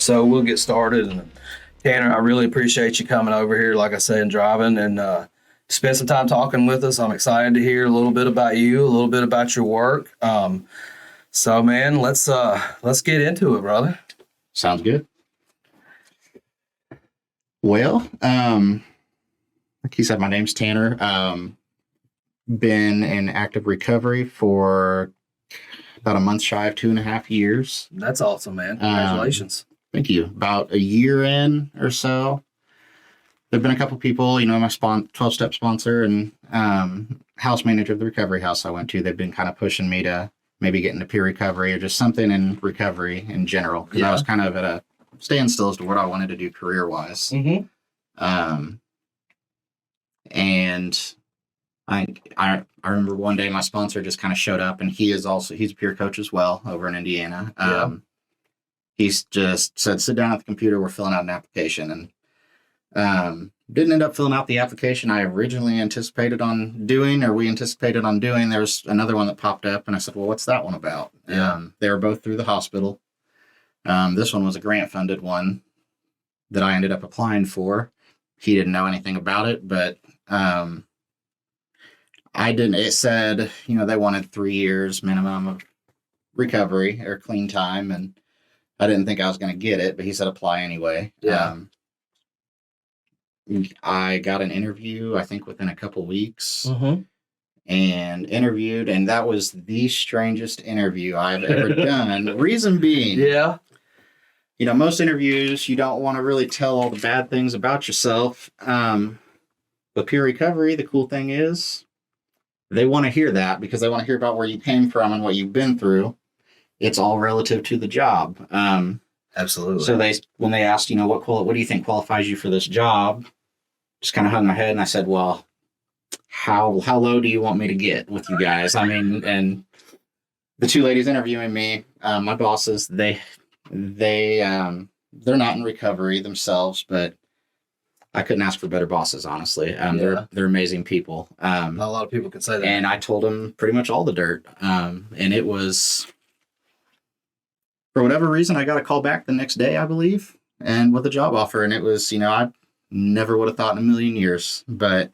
So we'll get started. And Tanner, I really appreciate you coming over here, like I said, and driving and spend some time talking with us. I'm excited to hear a little bit about you, a little bit about your work. So man, let's get into it, brother. Sounds good. Well, like he said, my name's Tanner. Been in active recovery for about a month shy of 2.5 years. That's awesome, man. Congratulations. Thank you. About a year in or so. There've been a couple people, my 12-step sponsor and house manager of the recovery house I went to. They've been kind of pushing me to maybe get into peer recovery or just something in recovery in general. Because I was kind of at a standstill as to what I wanted to do career-wise. Mm-hmm. And I remember one day my sponsor just kind of showed up, and he's a peer coach as well over in Indiana. He's just said, sit down at the computer, we're filling out an application. And didn't end up filling out the application I originally anticipated on doing, or we anticipated on doing. There's another one that popped up, and I said, well, what's that one about? They were both through the hospital. This one was a grant-funded one that I ended up applying for. He didn't know anything about it, but I didn't. It said, they wanted 3 years minimum of recovery or clean time, and I didn't think I was going to get it, but he said apply anyway. I got an interview, I think, within a couple weeks, and interviewed, and that was the strangest interview I've ever done. Reason being, most interviews, you don't want to really tell all the bad things about yourself. But peer recovery, the cool thing is, they want to hear that because they want to hear about where you came from and what you've been through. It's all relative to the job. Absolutely. So when they asked, what do you think qualifies you for this job? Just kind of hung my head and I said, well, how low do you want me to get with you guys? I mean, and the two ladies interviewing me, my bosses, they're not in recovery themselves, but I couldn't ask for better bosses, honestly. They're amazing people. Not a lot of people can say that. And I told them pretty much all the dirt. And it was, for whatever reason, I got a call back the next day, I believe, and with a job offer. And it was, I never would have thought in a million years, but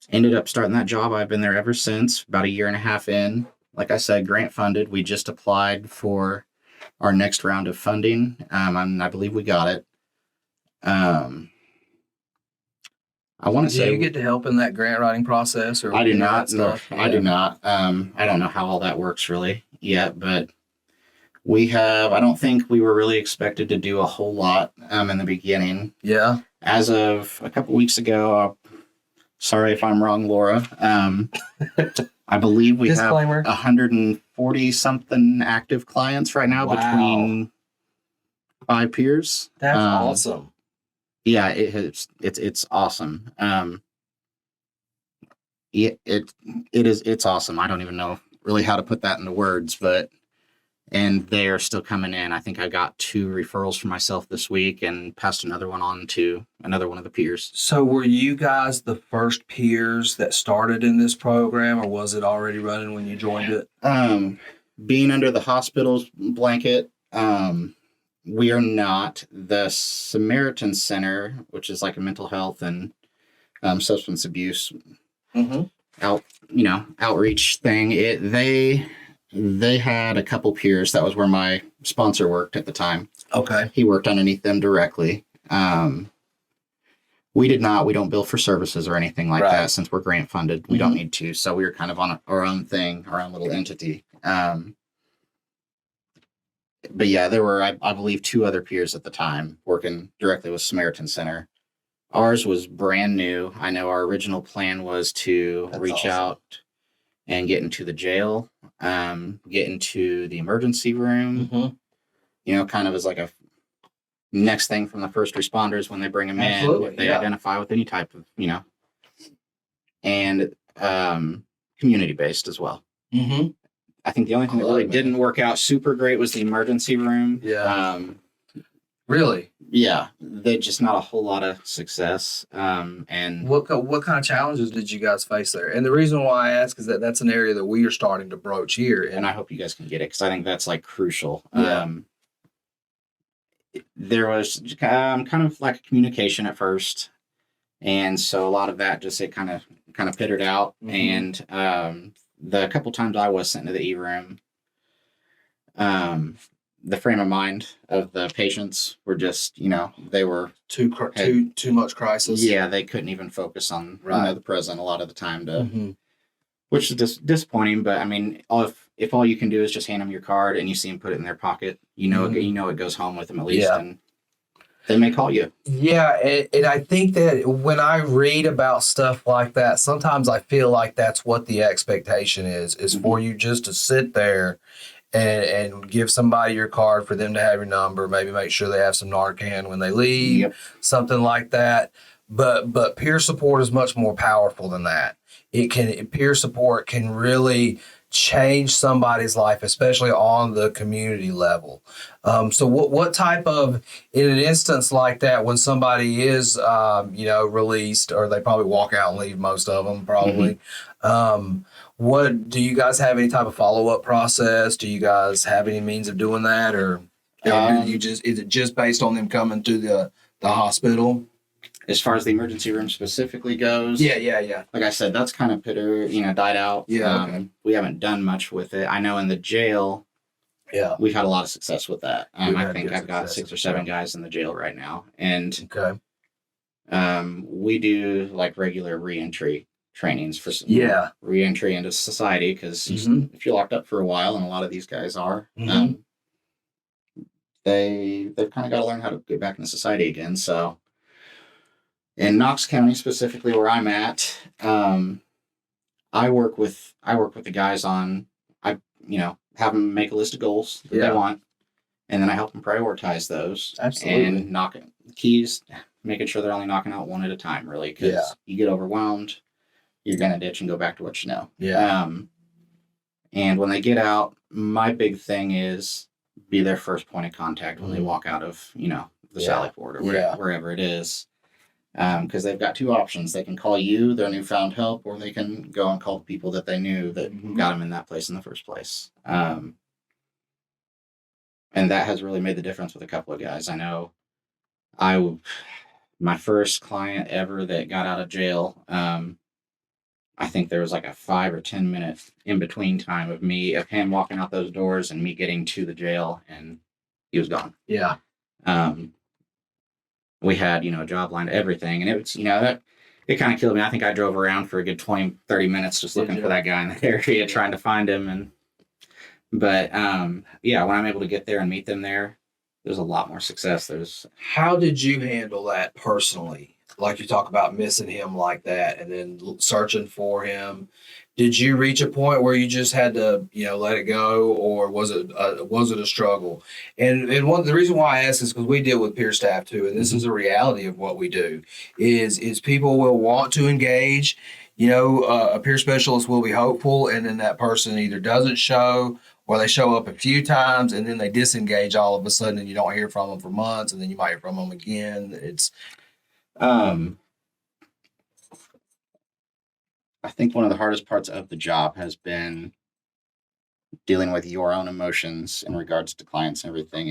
ended up starting that job. I've been there ever since, about a year and a half in. Like I said, grant funded. We just applied for our next round of funding. I believe we got it. I want to say, do you get to help in that grant writing process? Or I do not. No, I do not. I don't know how all that works really yet, but I don't think we were really expected to do a whole lot in the beginning. Yeah. As of a couple weeks ago, sorry if I'm wrong, Laura. I believe we have 140 something active clients right now. Wow. Between 5 peers. That's awesome. Yeah, it's awesome. It's awesome. I don't even know really how to put that into words, and they are still coming in. I think I got 2 referrals for myself this week and passed another one on to another one of the peers. So were you guys the first peers that started in this program, or was it already running when you joined it? Being under the hospital's blanket, we are not. The Samaritan Center, which is like a mental health and substance abuse outreach thing, they had a couple peers. That was where my sponsor worked at the time. Okay. He worked underneath them directly. We did not. We don't bill for services or anything like that since we're grant funded. We don't need to. So we were kind of on our own thing, our own little entity. But yeah, there were, I believe, 2 other peers at the time working directly with Samaritan Center. Ours was brand new. I know our original plan was to reach out and get into the jail, get into the emergency room, kind of as like a next thing from the first responders when they bring them in. They identify with any type of, and community-based as well. I think the only thing that really didn't work out super great was the emergency room. Yeah. Really? Yeah, they just not a whole lot of success. And What kind of challenges did you guys face there? And the reason why I ask is that that's an area that we are starting to broach here. and I hope you guys can get it because I think that's like crucial. Yeah. There was kind of like communication at first, and so a lot of that just it kind of pittered out. Mhm. And the couple times I was sent to the E room, um, the frame of mind of the patients were just they were too much crisis. yeah, they couldn't even focus on Right. the present a lot of the time to Mhm. which is disappointing. But I mean, if all you can do is just hand them your card and you see them put it in their pocket, Mhm. it goes home with them at least, Yeah. and they may call you. Yeah, and I think that when I read about stuff like that, sometimes I feel like that's what the expectation is for you just to sit there and give somebody your card for them to have your number, maybe make sure they have some Narcan when they leave, Yep. something like that. But peer support is much more powerful than that. Peer support can really change somebody's life, especially on the community level. So what type of in an instance like that when somebody is released, or they probably walk out and leave, most of them probably. What do you guys have any type of follow up process? Do you guys have any means of doing that, or do you just is it just based on them coming to the hospital? As far as the emergency room specifically goes, Yeah. like I said, that's kind of died out. Yeah, okay. We haven't done much with it. I know in the jail, Yeah. we've had a lot of success with that. We've I had think good I've got success 6 or with 7 that. guys in the jail right now, and Okay. we do like regular reentry trainings for Yeah. reentry into society because Mhm. if you're locked up for a while, and a lot of these guys are, Mhm. they've kind of got to learn how to get back into society again. So in Knox County specifically, where I'm at, I work with the guys on have them make a list of goals that they want, and then I help them prioritize those. Absolutely. And knocking keys, making sure they're only knocking out one at a time, really, because you get overwhelmed, you're gonna ditch and go back to what you know. Yeah. And when they get out, my big thing is be their first point of contact when they walk out of the Sally Port or wherever it is. Because they've got 2 options. They can call you, their newfound help, or they can go and call the people that they knew that got them in that place in the first place. And that has really made the difference with a couple of guys. I know my first client ever that got out of jail, I think there was like a 5 or 10 minute in between time of him walking out those doors and me getting to the jail, and he was gone. Yeah. We had, a job line, everything. And it was, that it kind of killed me. I think I drove around for a good 20, 30 minutes just looking for that guy in the area, trying to find him. But when I'm able to get there and meet them there's a lot more success. How did you handle that personally? Like, you talk about missing him like that and then searching for him. Did you reach a point where you just had to, let it go, or was it a struggle? And the reason why I ask is because we deal with peer staff too, and this is a reality of what we do. Is people will want to engage. A peer specialist will be hopeful, and then that person either doesn't show, or they show up a few times and then they disengage all of a sudden, and you don't hear from them for months, and then you might hear from them again. Um, I think one of the hardest parts of the job has been dealing with your own emotions in regards to clients and everything.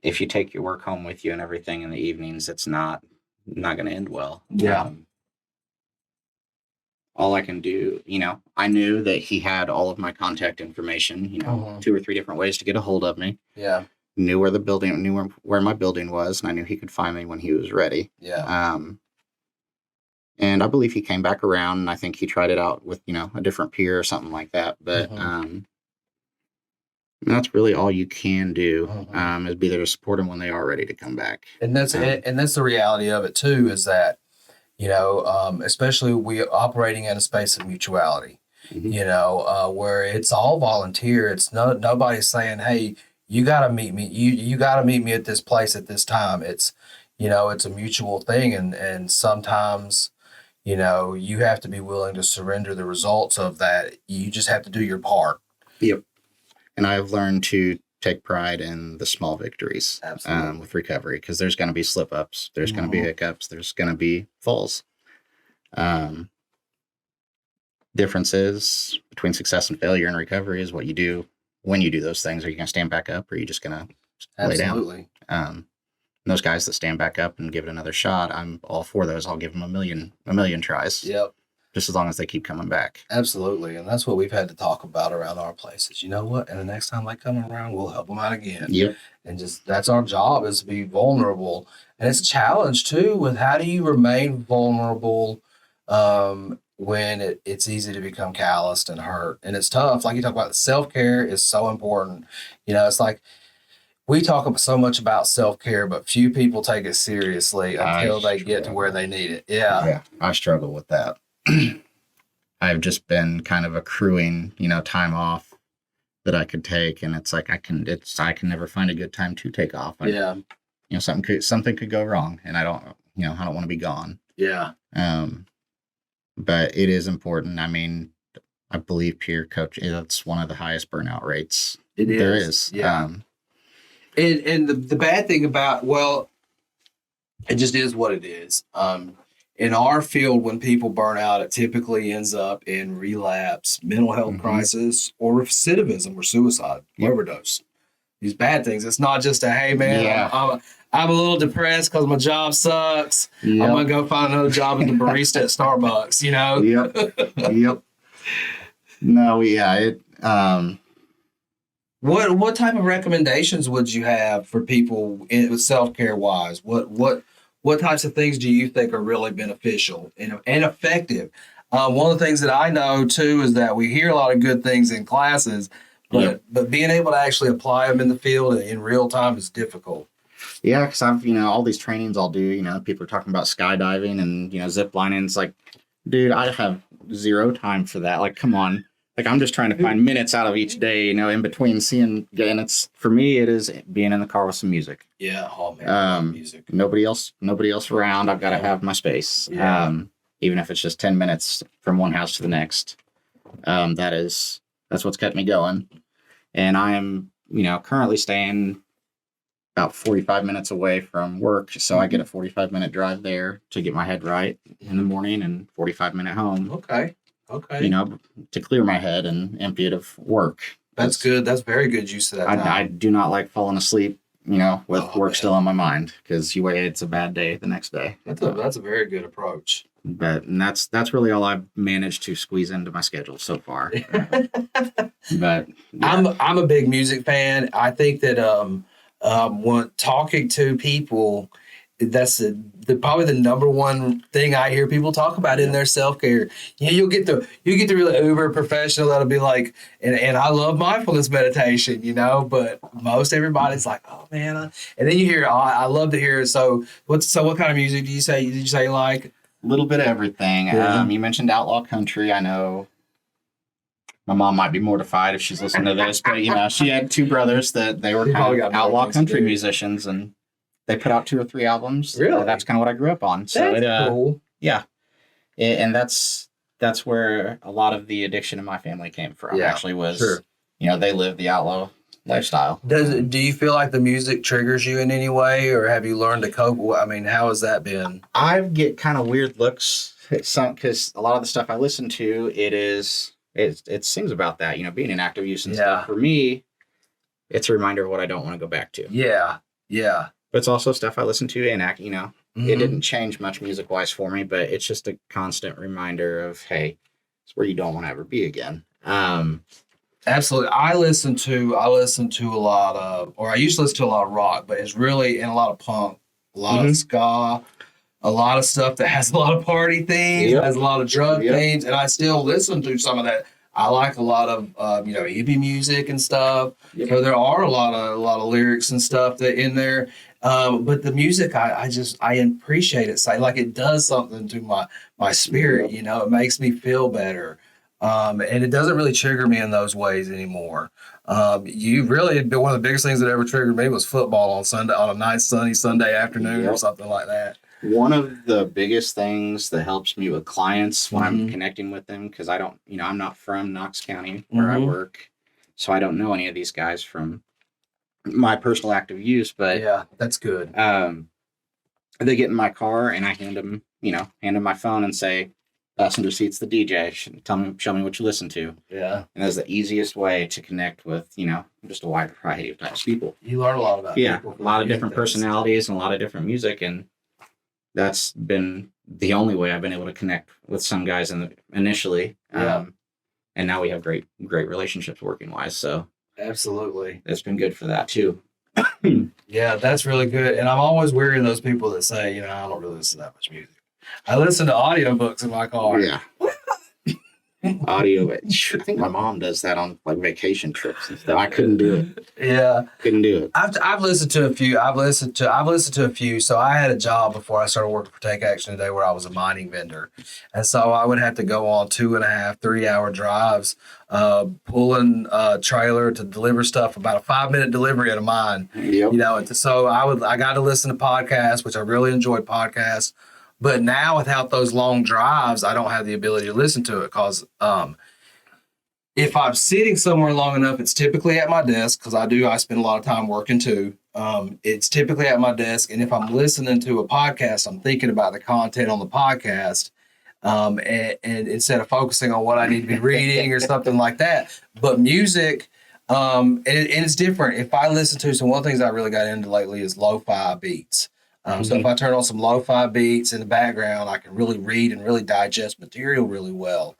If you take your work home with you and everything in the evenings, it's not going to end well. Yeah. All I can do, I knew that he had all of my contact information, 2 or 3 different ways to get a hold of me. Yeah. Knew where my building was, and I knew he could find me when he was ready. Yeah. And I believe he came back around, and I think he tried it out with, a different peer or something like that. But that's really all you can do, is be there to support them when they are ready to come back. And that's the reality of it too, is that, especially we operating in a space of mutuality, where it's all volunteer. It's nobody's saying, hey, you got to meet me. You got to meet me at this place at this time. It's a mutual thing. And sometimes, you have to be willing to surrender the results of that. You just have to do your part. Yep. And I've learned to take pride in the small victories Absolutely. with recovery, because there's going to be slip ups, there's going to be Mhm. hiccups, there's going to be falls. Differences between success and failure in recovery is what you do when you do those things. Are you going to stand back up, or are you just going to lay down? Absolutely. Those guys that stand back up and give it another shot, I'm all for those. I'll give them a million tries. Yep. Just as long as they keep coming back. Absolutely. And that's what we've had to talk about around our places. You know what? And the next time they come around, we'll help them out again. Yep. And just that's our job, is to be vulnerable. And it's a challenge too with how do you remain vulnerable when it's easy to become calloused and hurt. And it's tough. Like you talk about, self-care is so important. It's like we talk so much about self-care, but few people take it seriously until they get to where they need it. Yeah, I struggle with that. I've just been kind of accruing, time off that I could take, and it's like I can never find a good time to take off. Something could go wrong, and I don't want to be gone. Yeah. But it is important. I mean, I believe peer coach, that's one of the highest burnout rates there is. Yeah. And the bad thing about, well, it just is what it is. In our field, when people burn out, it typically ends up in relapse, mental health crisis, or recidivism or suicide, overdose. These bad things. It's not just a, hey, man, I'm a little depressed because my job sucks. I'm going to go find another job as a barista at Starbucks, Yep. No, yeah. What type of recommendations would you have for people with self-care wise? What types of things do you think are really beneficial and effective? One of the things that I know too is that we hear a lot of good things in classes, but being able to actually apply them in the field in real time is difficult. Yeah, because I've all these trainings I'll do. People are talking about skydiving and zip lining. It's like, dude, I have zero time for that. Like, come on. Like, I'm just trying to find minutes out of each day, in between seeing. And it's, for me, it is being in the car with some music. Yeah, oh man, music. Nobody else around. I've got to have my space. Yeah. Even if it's just 10 minutes from one house to the next. That's what's kept me going. And I am, currently staying about 45 minutes away from work. So I get a 45-minute drive there to get my head right in the morning, and 45-minute home. Okay. To clear my head and empty it of work. That's good. That's very good use of that time. I do not like falling asleep, with work still on my mind, because it's a bad day the next day. That's a very good approach. And that's really all I've managed to squeeze into my schedule so far. But yeah. I'm a big music fan. I think that when talking to people, that's probably the number one thing I hear people talk about in their self-care. You'll get the really uber professional that'll be like, and I love mindfulness meditation, but most everybody's like, oh man, and then you hear, I love to hear. So what kind of music did you say you like? A little bit of everything. Yeah. You mentioned outlaw country. I know my mom might be mortified if she's listening to this, but she had two brothers that they were kind of outlaw country musicians, and they put out 2 or 3 albums. Really? That's kind of what I grew up on. So that's cool. Yeah. And that's where a lot of the addiction in my family came from. Actually was, they live the outlaw lifestyle. Do you feel like the music triggers you in any way, or have you learned to cope? I mean, how has that been? I get kind of weird looks because a lot of the stuff I listen to, it sings about that, being in active use and stuff. For me, it's a reminder of what I don't want to go back to. Yeah. But it's also stuff I listen to and act, it didn't change much music wise for me, but it's just a constant reminder of, hey, it's where you don't want to ever be again. Absolutely. I listen to a lot of, or I used to listen to a lot of rock, but it's really, and a lot of punk, a lot of ska, a lot of stuff that has a lot of party themes, has a lot of drug themes, and I still listen to some of that. I like a lot of hippie music and stuff. So there are a lot of lyrics and stuff that in there. But the music, I appreciate it. So, like, it does something to my spirit. It makes me feel better. And it doesn't really trigger me in those ways anymore. You really, one of the biggest things that ever triggered me was football on a nice sunny Sunday afternoon or something like that. One of the biggest things that helps me with clients when I'm connecting with them, because I don't, I'm not from Knox County where I work, so I don't know any of these guys from my personal active use, but Yeah, that's good. they get in my car and I hand them my phone and say, passenger seat's the DJ. Show me what you listen to. Yeah. And that's the easiest way to connect with, just a wide variety of types of people. You learn a lot about people. A lot of different personalities and a lot of different music. And that's been the only way I've been able to connect with some guys initially. Yeah. And now we have great relationships working wise. So absolutely, it's been good for that too. Yeah, that's really good. And I'm always weary of those people that say, I don't really listen to that much music. I listen to audiobooks in my car. Yeah. Audio. I think my mom does that on like vacation trips and stuff. I couldn't do it. Yeah. Couldn't do it. I've listened to a few. I've listened to a few. So I had a job before I started working for Take Action Today where I was a mining vendor. And so I would have to go on 2.5, 3-hour drives, pulling a trailer to deliver stuff, about a 5-minute delivery at a mine. Yep. And so I got to listen to podcasts, which I really enjoyed podcasts. But now without those long drives, I don't have the ability to listen to it because if I'm sitting somewhere long enough, it's typically at my desk because I spend a lot of time working too. It's typically at my desk. And if I'm listening to a podcast, I'm thinking about the content on the podcast and instead of focusing on what I need to be reading or something like that. But music, and it's different. If I listen to, so one of the things I really got into lately is lo-fi beats. So if I turn on some lo-fi beats in the background, I can really read and really digest material really well.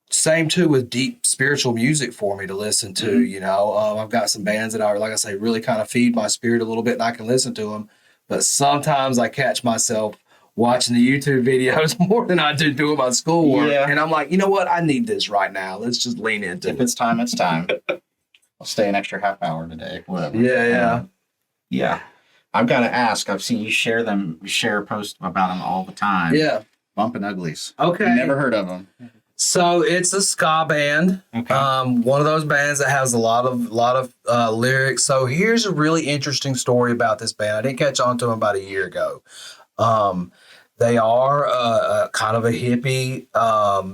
Same too with deep spiritual music for me to listen to. I've got some bands that like I say, really kind of feed my spirit a little bit and I can listen to them. But sometimes I catch myself watching the YouTube videos more than I do doing my schoolwork. Yeah. And I'm like, you know what? I need this right now. Let's just lean into it. If it's time, it's time. I'll stay an extra half hour today. Whatever. Yeah. Yeah. I've got to ask. I've seen you share posts about them all the time. Yeah. Bumpin' Uglies. Okay. Never heard of them. So it's a ska band. Okay. One of those bands that has a lot of lyrics. So here's a really interesting story about this band. I didn't catch on to them about a year ago. They are kind of a hippie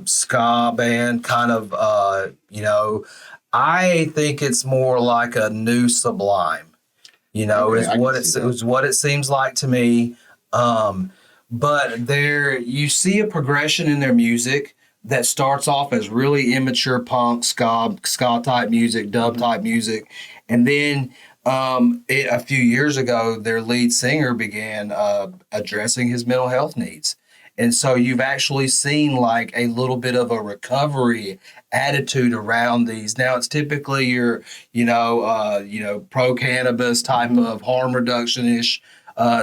ska band. Kind of, I think it's more like a new Sublime. Is what it seems like to me. But you see a progression in their music that starts off as really immature punk, ska type music, dub type music. And then a few years ago, their lead singer began addressing his mental health needs. And so you've actually seen like a little bit of a recovery attitude around these. Now it's typically your, pro cannabis type of harm reduction-ish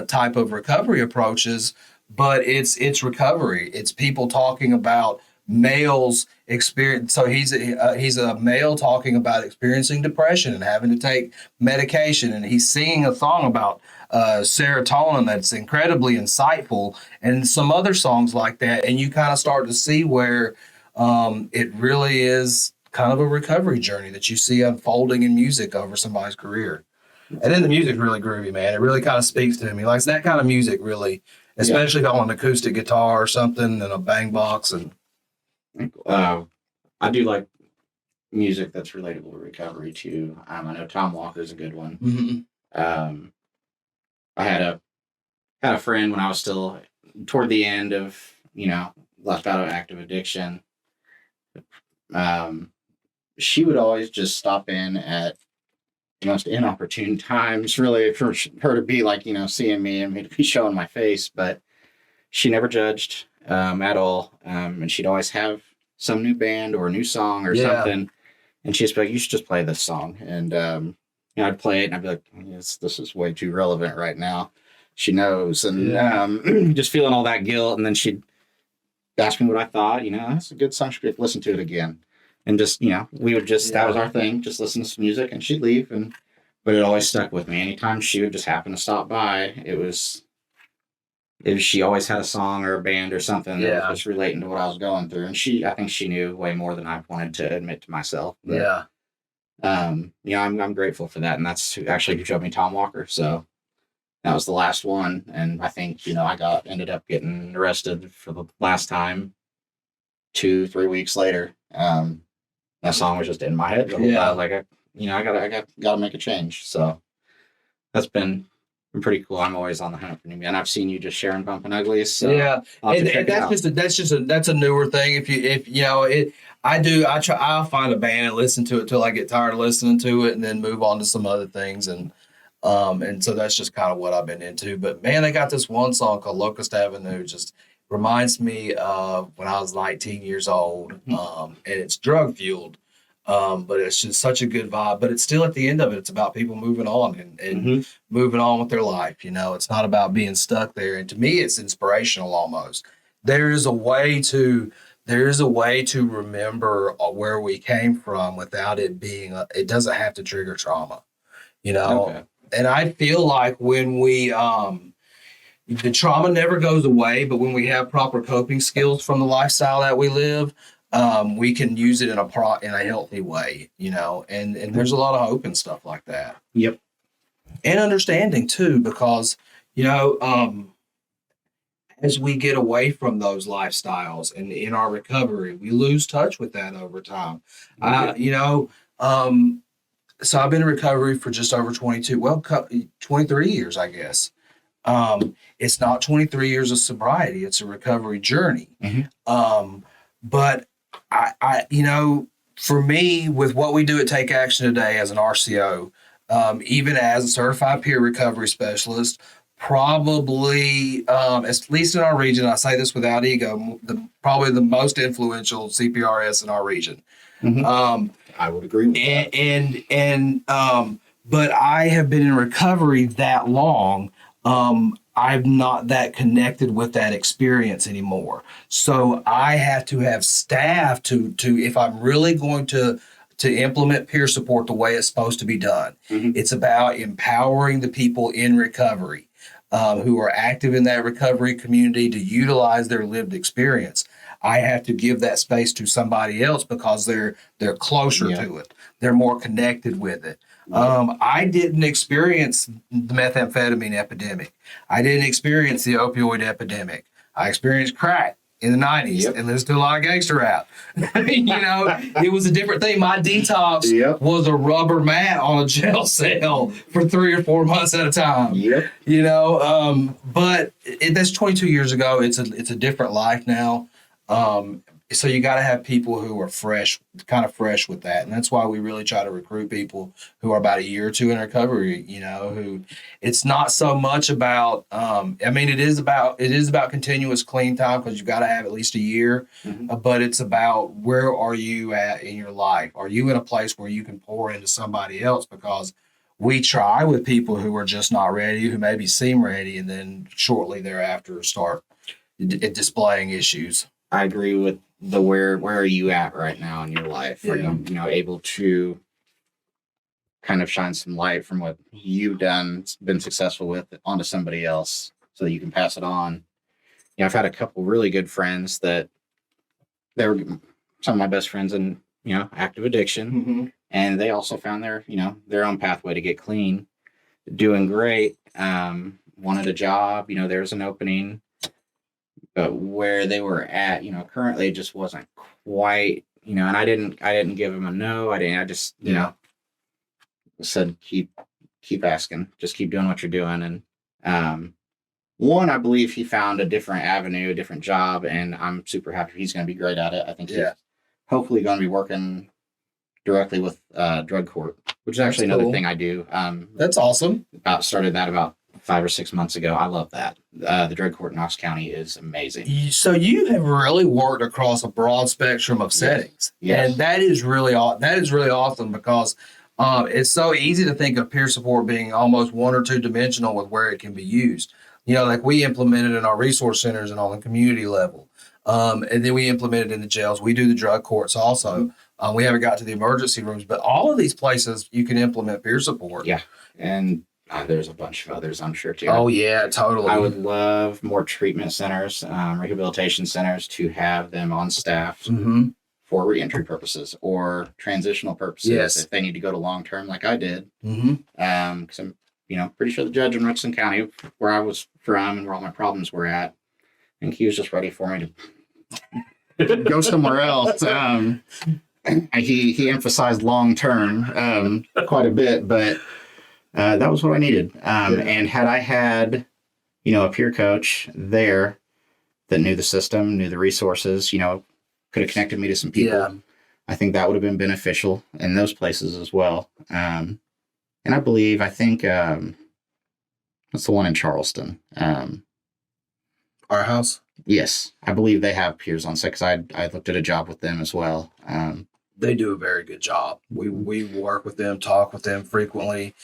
type of recovery approaches, but it's recovery. It's people talking about males experience. So he's a male talking about experiencing depression and having to take medication, and he's singing a song about serotonin that's incredibly insightful, and some other songs like that. And you kind of start to see where it really is kind of a recovery journey that you see unfolding in music over somebody's career. And then the music's really groovy, man. It really kind of speaks to me. Like that kind of music really, especially on an acoustic guitar or something and a bang box. And I do like music that's relatable to recovery too. I know Tom Walker's a good one. Mm-hmm. I had a friend when I was still toward the end of, left out of active addiction. She would always just stop in at the most inopportune times, really, for her to be like, seeing me and me to be showing my face, but she never judged at all. And she'd always have some new band or a new song or something. And she'd be like, you should just play this song. And, I'd play it and I'd be like, this is way too relevant right now. She knows. And just feeling all that guilt. And then she'd ask me what I thought, that's a good song. She'd listen to it again. And just, we would just, that was our thing. Just listen to some music and she'd leave. But it always stuck with me. Anytime she would just happen to stop by, she always had a song or a band or something that was just relating to what I was going through. And I think she knew way more than I wanted to admit to myself. But, I'm grateful for that. And that's who showed me Tom Walker. So that was the last one. And I think, I ended up getting arrested for the last time 2-3 weeks later. That song was just in my head the whole time. Like I gotta make a change. So that's been pretty cool. I'm always on the hunt for new, and I've seen you just sharing Bumpin' Uglies. So Yeah, I'll have to and check it out. that's a newer thing. If you know it, I'll find a band and listen to it till I get tired of listening to it, and then move on to some other things. And so that's just kind of what I've been into. But man, they got this one song called Locust Avenue. Just reminds me of when I was 19 years old. And it's drug fueled. But it's just such a good vibe. But it's still at the end of it, it's about people moving on and moving on with their life. It's not about being stuck there. And to me, it's inspirational almost. There is a way to remember where we came from without it being. It doesn't have to trigger trauma. Okay. And I feel like when the trauma never goes away, but when we have proper coping skills from the lifestyle that we live, we can use it in a healthy way, and there's a lot of hope and stuff like that. Yep. And understanding too, because, as we get away from those lifestyles and in our recovery, we lose touch with that over time. So I've been in recovery for just over 23 years, I guess. It's not 23 years of sobriety. It's a recovery journey. But for me, with what we do at Take Action Today as an RCO, even as a certified peer recovery specialist, probably, at least in our region, I say this without ego, probably the most influential CPRS in our region. I would agree with that. But I have been in recovery that long. I'm not that connected with that experience anymore. So I have to have staff to if I'm really going to implement peer support the way it's supposed to be done. It's about empowering the people in recovery who are active in that recovery community to utilize their lived experience. I have to give that space to somebody else because they're closer to it. They're more connected with it. I didn't experience the methamphetamine epidemic. I didn't experience the opioid epidemic. I experienced crack in the 90s and listened to a lot of gangster rap. It was a different thing. My detox was a rubber mat on a jail cell for 3 or 4 months at a time. But that's 22 years ago. It's a different life now. So you got to have people who are kind of fresh with that. And that's why we really try to recruit people who are about a year or two in recovery, who it's not so much about, it is about continuous clean time because you've got to have at least a year, but it's about where are you at in your life? Are you in a place where you can pour into somebody else? Because we try with people who are just not ready, who maybe seem ready, and then shortly thereafter start displaying issues. I agree with where are you at right now in your life? Are you able to kind of shine some light from what you've been successful with onto somebody else so that you can pass it on? I've had a couple really good friends that they were some of my best friends in, active addiction. And they also found their own pathway to get clean, doing great. Wanted a job, there's an opening. But where they were at, currently it just wasn't quite, and I didn't give them a no. I just, said, keep asking, just keep doing what you're doing. And, one, I believe he found a different avenue, a different job, and I'm super happy he's going to be great at it. I think he's hopefully going to be working directly with drug court, which is actually another thing I do. That's awesome. Started that about 5 or 6 months ago. I love that. The drug court in Knox County is amazing. So you have really worked across a broad spectrum of settings. Yes. And that is really awesome because it's so easy to think of peer support being almost one or two dimensional with where it can be used. Like we implement it in our resource centers and on the community level. And then we implement it in the jails. We do the drug courts also. We haven't got to the emergency rooms, but all of these places you can implement peer support. Yeah. And there's a bunch of others, I'm sure, too. Oh, yeah, totally. I would love more treatment centers, rehabilitation centers to have them on staff for reentry purposes or transitional purposes if they need to go to long-term like I did. Because I'm, pretty sure the judge in Richland County, where I was from and where all my problems were at, I think he was just ready for me to go somewhere else. he emphasized long term quite a bit, but that was what I needed. And had I had, a peer coach there that knew the system, knew the resources, could have connected me to some people. Yeah. I think that would have been beneficial in those places as well. And I think that's the one in Charleston. Our house. Yes, I believe they have peers on site, because I looked at a job with them as well. They do a very good job. We work with them, talk with them frequently.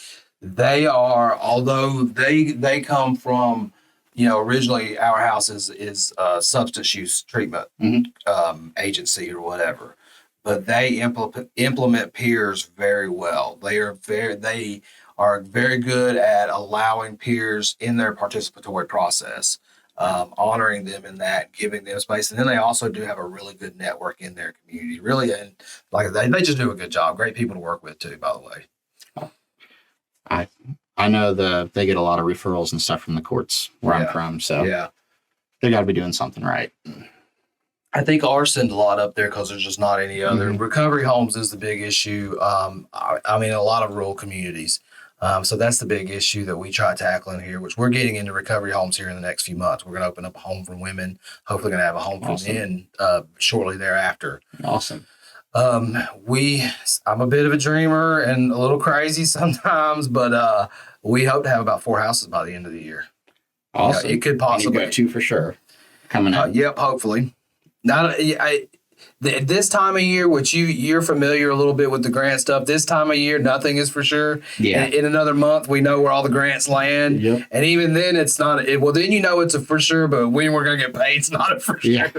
They are, although they come from, originally our house is a substance use treatment agency or whatever, but they implement peers very well. They are very good at allowing peers in their participatory process. Honoring them in that, giving them space. And then they also do have a really good network in their community, really. And like they just do a good job. Great people to work with too, by the way. I know they get a lot of referrals and stuff from the courts where I'm from. So they got to be doing something right. I think ours send a lot up there because there's just not any other. Recovery homes is the big issue. I mean, a lot of rural communities. So that's the big issue that we try tackling here, which we're getting into recovery homes here in the next few months. We're going to open up a home for women, hopefully going to have a home for men shortly thereafter. Awesome. I'm a bit of a dreamer and a little crazy sometimes, but we hope to have about 4 houses by the end of the year. Awesome. It could possibly. You got 2 for sure coming up. Yep, hopefully. Now, this time of year, which you're familiar a little bit with the grant stuff, this time of year, nothing is for sure. Yeah. In another month, we know where all the grants land. Yep. And even then, it's not, then it's a for sure, but when we're going to get paid, it's not a for sure. Yeah.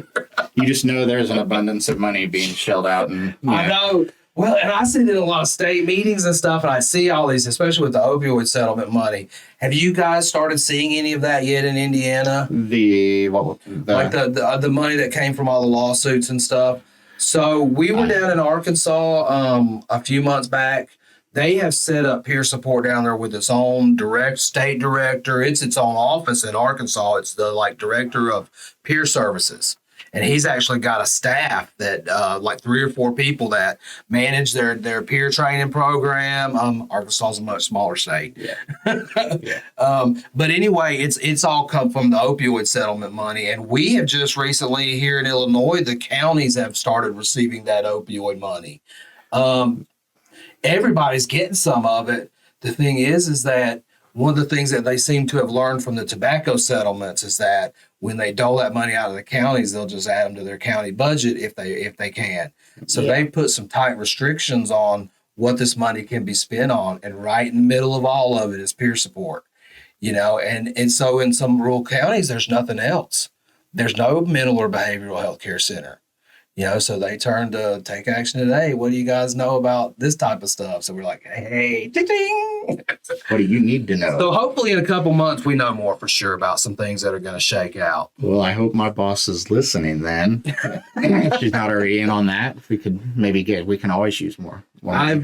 You just know there's an abundance of money being shelled out. And I know. Well, and I sit in a lot of state meetings and stuff, and I see all these, especially with the opioid settlement money. Have you guys started seeing any of that yet in Indiana? The money that came from all the lawsuits and stuff. So we were down in Arkansas a few months back. They have set up peer support down there with its own state director. It's its own office in Arkansas. It's the director of peer services. And he's actually got a staff that 3 or 4 people that manage their peer training program. Arkansas is a much smaller state. Yeah. But anyway, it's all come from the opioid settlement money. And we have just recently here in Illinois, the counties have started receiving that opioid money. Everybody's getting some of it. The thing is that one of the things that they seem to have learned from the tobacco settlements is that when they dole that money out of the counties, they'll just add them to their county budget if they can. So they put some tight restrictions on what this money can be spent on. And right in the middle of all of it is peer support, and so in some rural counties, there's nothing else. There's no mental or behavioral health care center. So they turned to Take Action Today. What do you guys know about this type of stuff? So we're like, hey, ding. What do you need to know? So hopefully in a couple months, we know more for sure about some things that are going to shake out. Well, I hope my boss is listening then. She's not already in on that. If we could we can always use more. I've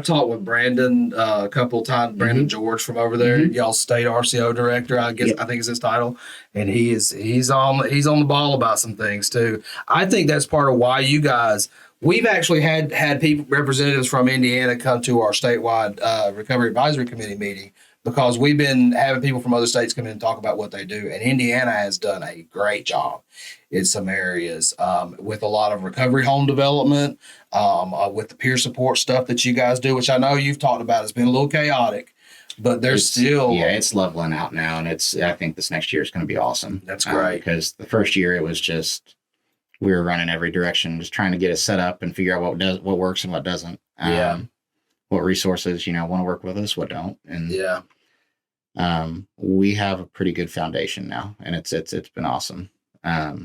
talked with Brandon a couple of times, Brandon George from over there, y'all state RCO director, I think is his title. And he's on the ball about some things too. I think that's part of why you guys, we've actually had people, representatives from Indiana come to our statewide recovery advisory committee meeting because we've been having people from other states come in and talk about what they do. And Indiana has done a great job in some areas with a lot of recovery home development, with the peer support stuff that you guys do, which I know you've talked about. It's been a little chaotic, but there's still... Yeah, it's leveling out now. And I think this next year is going to be awesome. That's great. Because the first year it was just... We were running every direction, just trying to get it set up and figure out what works and what doesn't. What resources, want to work with us, what don't. And we have a pretty good foundation now, and it's been awesome. I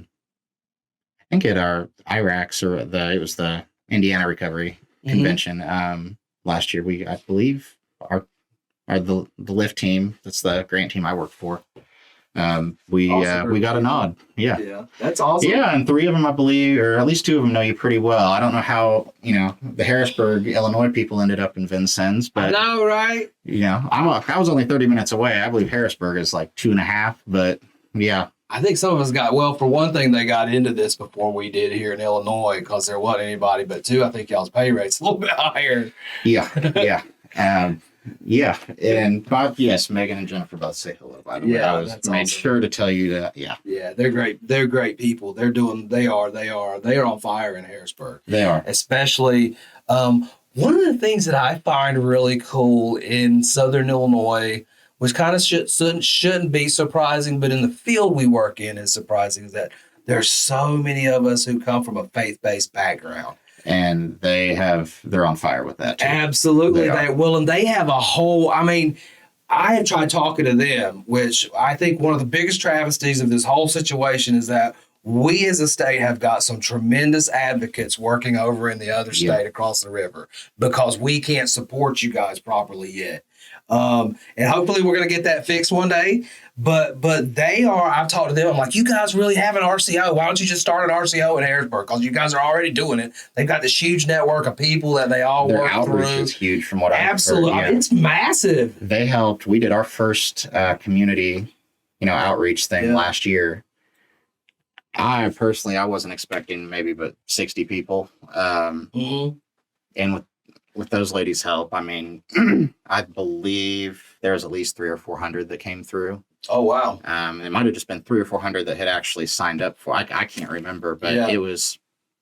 think at our IRACs it was the Indiana Recovery Convention last year. I believe the LIFT team, that's the grant team I work for. We got a nod. Yeah, that's awesome. Yeah, and 3 of them, I believe, or at least 2 of them know you pretty well. I don't know how, the Harrisburg, Illinois people ended up in Vincennes, but I know, right? I was only 30 minutes away. I believe Harrisburg is like 2.5, but yeah, I think some of us for one thing, they got into this before we did here in Illinois because there wasn't anybody. But two, I think y'all's pay rate's a little bit higher. Yeah, yeah. Yeah, and yes, Megan and Jennifer both say hello. By the way, I was made sure to tell you that. Yeah, yeah, they're great. They're great people. They are on fire in Harrisburg. They are, especially. One of the things that I find really cool in Southern Illinois, which kind of shouldn't be surprising, but in the field we work in is surprising, is that there's so many of us who come from a faith-based background. And they're on fire with that too. Absolutely. And they have a whole, I have tried talking to them, which I think one of the biggest travesties of this whole situation is that we as a state have got some tremendous advocates working over in the other state across the river because we can't support you guys properly yet. And hopefully we're going to get that fixed one day. But I've talked to them. I'm like, you guys really have an RCO. Why don't you just start an RCO in Harrisburg? Because you guys are already doing it. They've got this huge network of people that they all work through. Their outreach is huge from what I've heard. Absolutely. It's massive. They helped. We did our first community, outreach thing last year. I wasn't expecting maybe but 60 people. And with those ladies' help, I believe there was at least 300 or 400 that came through. Oh, wow. It might have just been 300 or 400 that had actually signed up for. I can't remember, but it was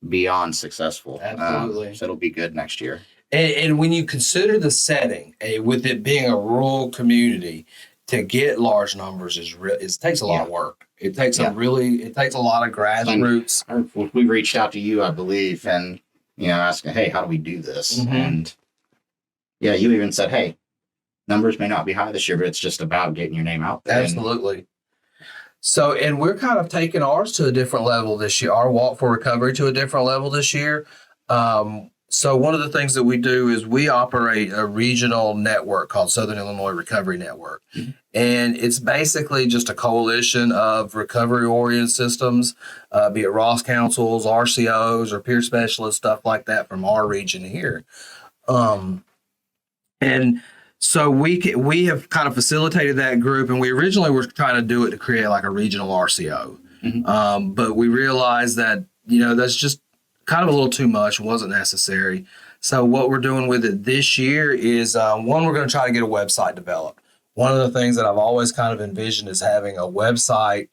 beyond successful. Absolutely. So it'll be good next year. And when you consider the setting, with it being a rural community, to get large numbers it takes a lot of work. It takes a lot of grassroots. We reached out to you, I believe, and asking, hey, how do we do this? Mm-hmm. And you even said, hey, numbers may not be high this year, but it's just about getting your name out there. Absolutely. So, and we're kind of taking ours to a different level this year, our Walk for Recovery to a different level this year. So one of the things that we do is we operate a regional network called Southern Illinois Recovery Network. Mm-hmm. And it's basically just a coalition of recovery-oriented systems, be it Ross Councils, RCOs, or peer specialists, stuff like that from our region here. And so we have kind of facilitated that group, and we originally were trying to do it to create like a regional RCO. Mm-hmm. But we realized that, that's just kind of a little too much, wasn't necessary. So what we're doing with it this year is, one, we're going to try to get a website developed. One of the things that I've always kind of envisioned is having a website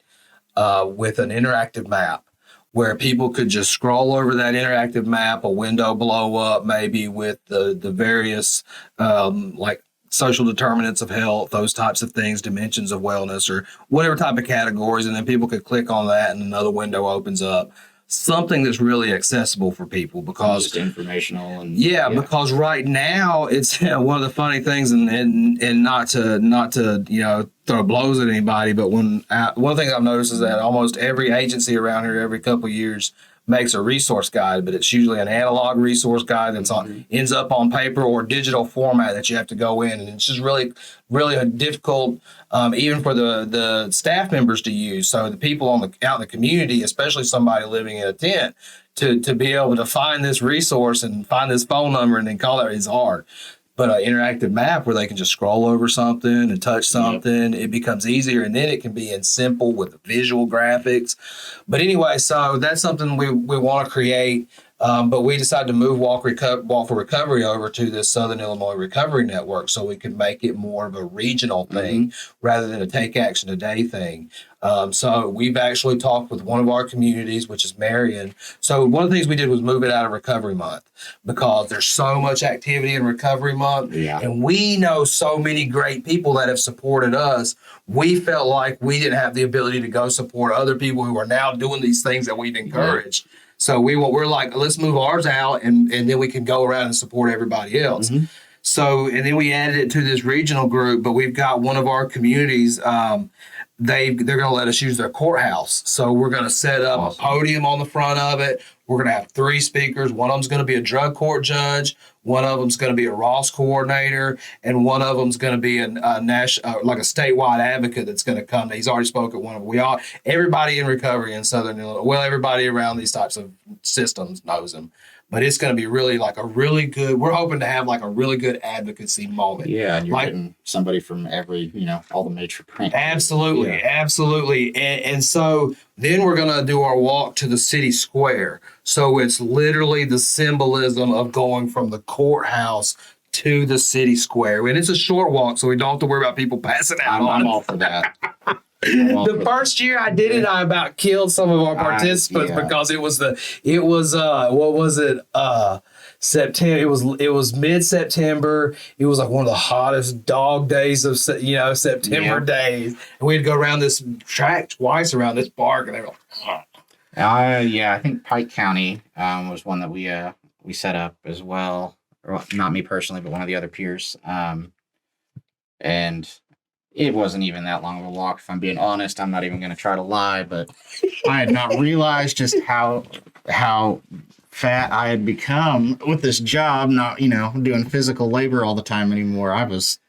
with an interactive map where people could just scroll over that interactive map, a window blow up maybe with the various like social determinants of health, those types of things, dimensions of wellness, or whatever type of categories, and then people could click on that and another window opens up. Something that's really accessible for people, because just informational and because right now it's one of the funny things, and not to throw blows at anybody, but one thing I've noticed is that almost every agency around here every couple of years makes a resource guide, but it's usually an analog resource guide that's ends up on paper or digital format that you have to go in, and it's just really, really difficult, even for the staff members to use. So the people out in the community, especially somebody living in a tent, to be able to find this resource and find this phone number and then call it is hard. But an interactive map where they can just scroll over something and touch something, it becomes easier, and then it can be in simple with visual graphics. But anyway, so that's something we want to create. But we decided to move Walk for Recovery over to this Southern Illinois Recovery Network so we could make it more of a regional thing rather than a Take Action Today thing. So we've actually talked with one of our communities, which is Marion. So one of the things we did was move it out of Recovery Month because there's so much activity in Recovery Month. Yeah. And we know so many great people that have supported us. We felt like we didn't have the ability to go support other people who are now doing these things that we've encouraged. Yeah. So we're like, let's move ours out and then we can go around and support everybody else. Mm-hmm. So, and then we added it to this regional group, but we've got one of our communities, they're going to let us use their courthouse. So we're going to set up a podium on the front of it. We're going to have 3 speakers. One of them's going to be a drug court judge. One of them's going to be a Ross coordinator, and one of them's going to be a national, like a statewide advocate that's going to come. He's already spoke at one of them. Everybody in recovery in Southern Illinois, everybody around these types of systems knows him. but it's going to be really like a really good, we're hoping to have like a really good advocacy moment. Yeah, and you're like, getting somebody from every, all the major brands. Absolutely, absolutely. And so then we're going to do our walk to the city square. So it's literally the symbolism of going from the courthouse to the city square. And it's a short walk, so we don't have to worry about people passing out on I'm it. all for that. The first year I did it, I about killed some of our participants because it was what was it? September. It was mid-September. It was like one of the hottest dog days of September days, and we'd go around this track twice around this park, and they were like, I think Pike County was one that we set up as well. Or not me personally, but one of the other peers. And it wasn't even that long of a walk, if I'm being honest. I'm not even going to try to lie, but I had not realized just how fat I had become with this job, not, doing physical labor all the time anymore. I was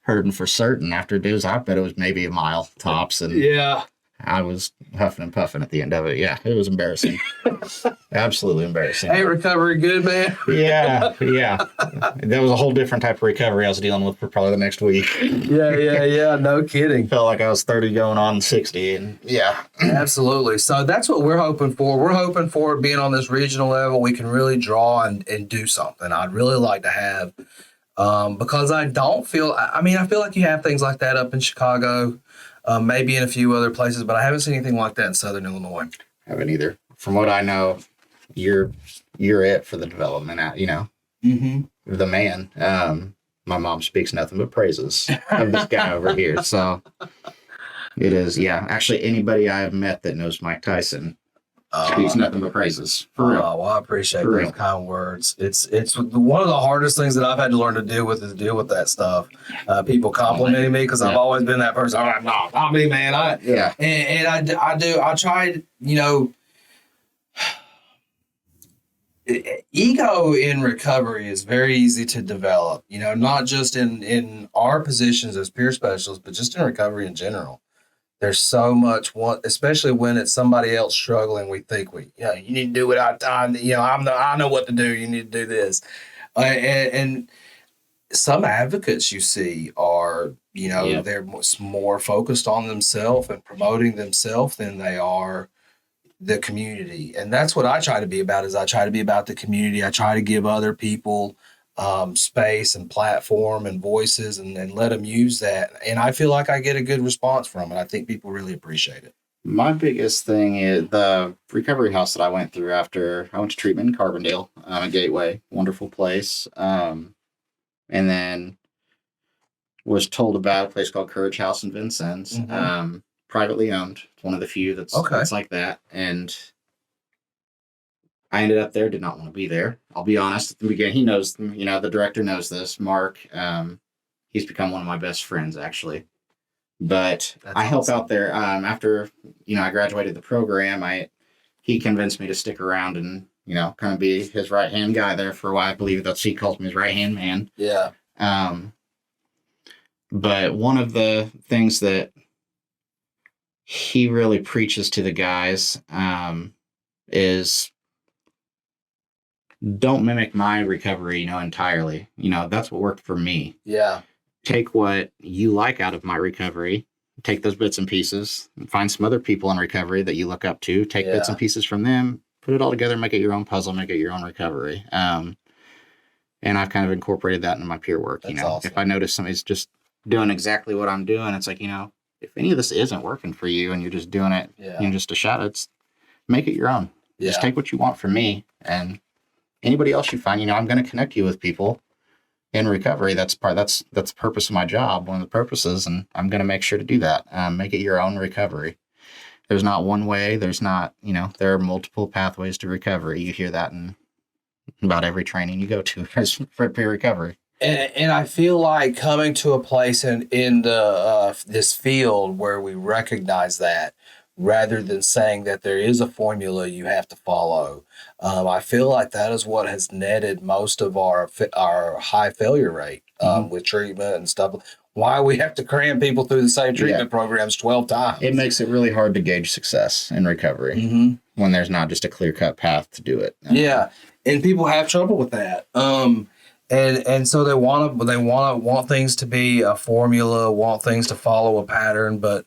hurting for certain after it was, I bet it was maybe a mile tops. And yeah. I was huffing and puffing at the end of it. Yeah, it was embarrassing. Absolutely embarrassing. Hey, recovery good, man? Yeah. That was a whole different type of recovery I was dealing with for probably the next week. Yeah. No kidding. Felt like I was 30 going on 60. And yeah. Absolutely. So that's what we're hoping for. We're hoping for being on this regional level, we can really draw and do something. I'd really like to have, because I feel like you have things like that up in Chicago. Maybe in a few other places, but I haven't seen anything like that in Southern Illinois. Haven't either. From what I know, you're it for the development. The man. My mom speaks nothing but praises of this guy over here. So it is. Yeah. Actually, anybody I have met that knows Mike Tyson speaks nothing but praises. For real. Well, I appreciate those kind words. It's one of the hardest things that I've had to learn to deal with that stuff. People complimenting me because I've always been that person. I'm like, no, not me, man. I tried, ego in recovery is very easy to develop, not just in our positions as peer specialists, but just in recovery in general. There's so much, especially when it's somebody else struggling. We think you need to do what I know what to do. You need to do this. And some advocates you see are, they're more focused on themselves and promoting themselves than they are the community. And that's what I try to be about, is I try to be about the community. I try to give other people space and platform and voices and let them use that. And I feel like I get a good response from it. I think people really appreciate it. My biggest thing is the recovery house that I went through after I went to treatment in Carbondale, Gateway, wonderful place. And then was told about a place called Courage House in Vincennes, privately owned. It's one of the few that's like that. And I ended up there, did not want to be there. I'll be honest, at the beginning, he knows, the director knows this, Mark. He's become one of my best friends, actually. But I help out there. After, I graduated the program, he convinced me to stick around and, kind of be his right-hand guy there for a while. I believe that he calls me his right-hand man. Yeah. But one of the things that he really preaches to the guys is don't mimic my recovery, entirely. That's what worked for me. Yeah. Take what you like out of my recovery, take those bits and pieces, and find some other people in recovery that you look up to, take bits and pieces from them, put it all together, make it your own puzzle, make it your own recovery. And I've kind of incorporated that into my peer work. That's awesome. If I notice somebody's just doing exactly what I'm doing, it's like, if any of this isn't working for you and you're just doing it, just a shot, it's make it your own. Yeah. Just take what you want from me, and anybody else you find, I'm going to connect you with people in recovery. That's the purpose of my job, one of the purposes, and I'm going to make sure to do that. Make it your own recovery. There's not one way. There's not, there are multiple pathways to recovery. You hear that in about every training you go to for peer recovery. And I feel like coming to a place in this field where we recognize that, rather than saying that there is a formula you have to follow. I feel like that is what has netted most of our high failure rate with treatment and stuff. Why we have to cram people through the same treatment programs 12 times. It makes it really hard to gauge success in recovery when there's not just a clear-cut path to do it. Yeah. and people have trouble with that. And so they want things to be a formula, want things to follow a pattern, but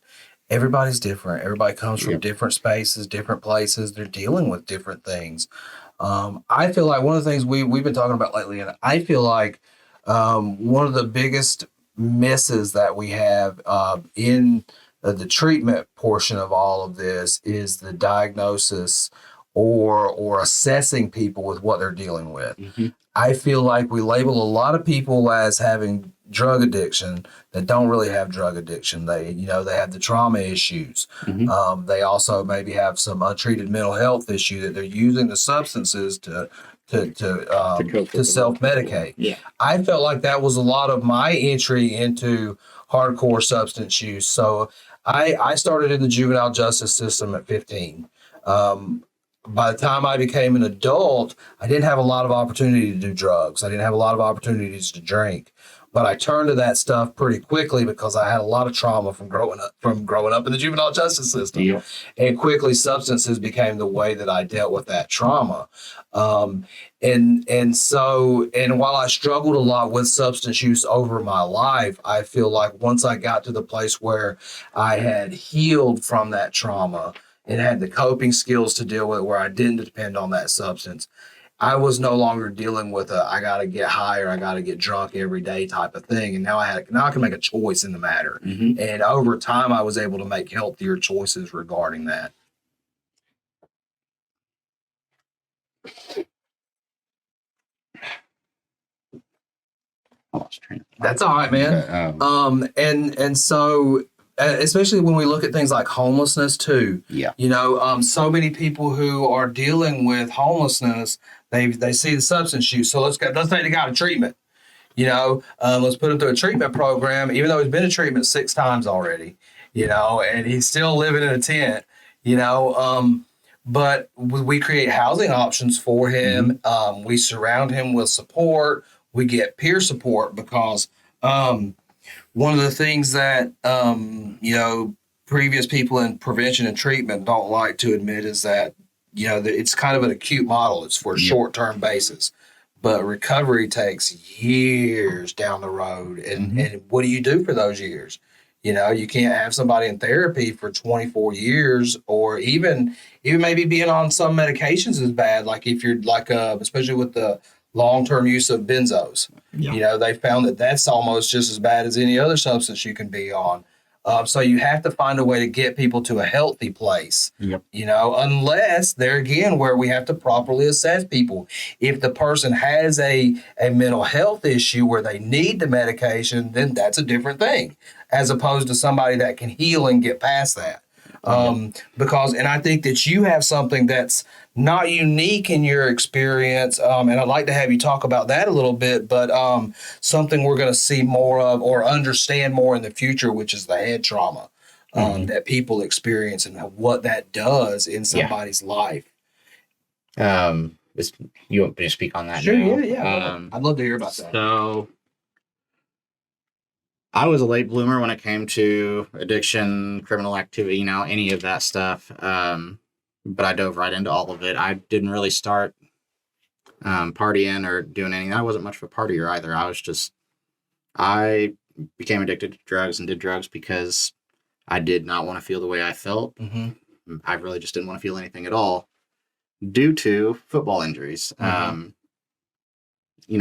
everybody's different. Everybody comes from different spaces, different places. They're dealing with different things. I feel like one of the things we've been talking about lately, and I feel like one of the biggest misses that we have in the treatment portion of all of this is the diagnosis or assessing people with what they're dealing with. Mm-hmm. I feel like we label a lot of people as having drug addiction that don't really have drug addiction. They have the trauma issues. Mm-hmm. They also maybe have some untreated mental health issue that they're using the substances to self-medicate. Yeah. I felt like that was a lot of my entry into hardcore substance use. So I started in the juvenile justice system at 15. By the time I became an adult, I didn't have a lot of opportunity to do drugs. I didn't have a lot of opportunities to drink, but I turned to that stuff pretty quickly because I had a lot of trauma from growing up in the juvenile justice system. Yeah. And quickly substances became the way that I dealt with that trauma. And while I struggled a lot with substance use over my life, I feel like once I got to the place where I had healed from that trauma and had the coping skills to deal with it, where I didn't depend on that substance, I was no longer dealing with I got to get high or I got to get drunk every day type of thing. And now I can make a choice in the matter. Mm-hmm. And over time, I was able to make healthier choices regarding that. That's all right, man. Okay, and so especially when we look at things like homelessness too. Yeah. So many people who are dealing with homelessness, they see the substance use. So let's take the guy to treatment. Let's put him through a treatment program, even though he's been to treatment 6 times already. And he's still living in a tent. But we create housing options for him. Mm-hmm. We surround him with support. We get peer support because one of the things that previous people in prevention and treatment don't like to admit is that it's kind of an acute model. It's for a short-term basis, but recovery takes years down the road. And what do you do for those years? You can't have somebody in therapy for 24 years, or even maybe being on some medications is bad. Like if you're especially with the long-term use of benzos. Yeah. They found that that's almost just as bad as any other substance you can be on. So you have to find a way to get people to a healthy place. Yep. Unless there again, where we have to properly assess people. If the person has a mental health issue where they need the medication, then that's a different thing, as opposed to somebody that can heal and get past that. Because I think that you have something that's not unique in your experience, and I'd like to have you talk about that a little bit, but something we're going to see more of or understand more in the future, which is the head trauma that people experience and what that does in somebody's life. You want me to speak on that? Sure, now? yeah. I'd love to hear about that. So I was a late bloomer when it came to addiction, criminal activity, any of that stuff. But I dove right into all of it. I didn't really start partying or doing anything. I wasn't much of a partier either. I became addicted to drugs and did drugs because I did not want to feel the way I felt. Mm-hmm. I really just didn't want to feel anything at all due to football injuries. Mm-hmm.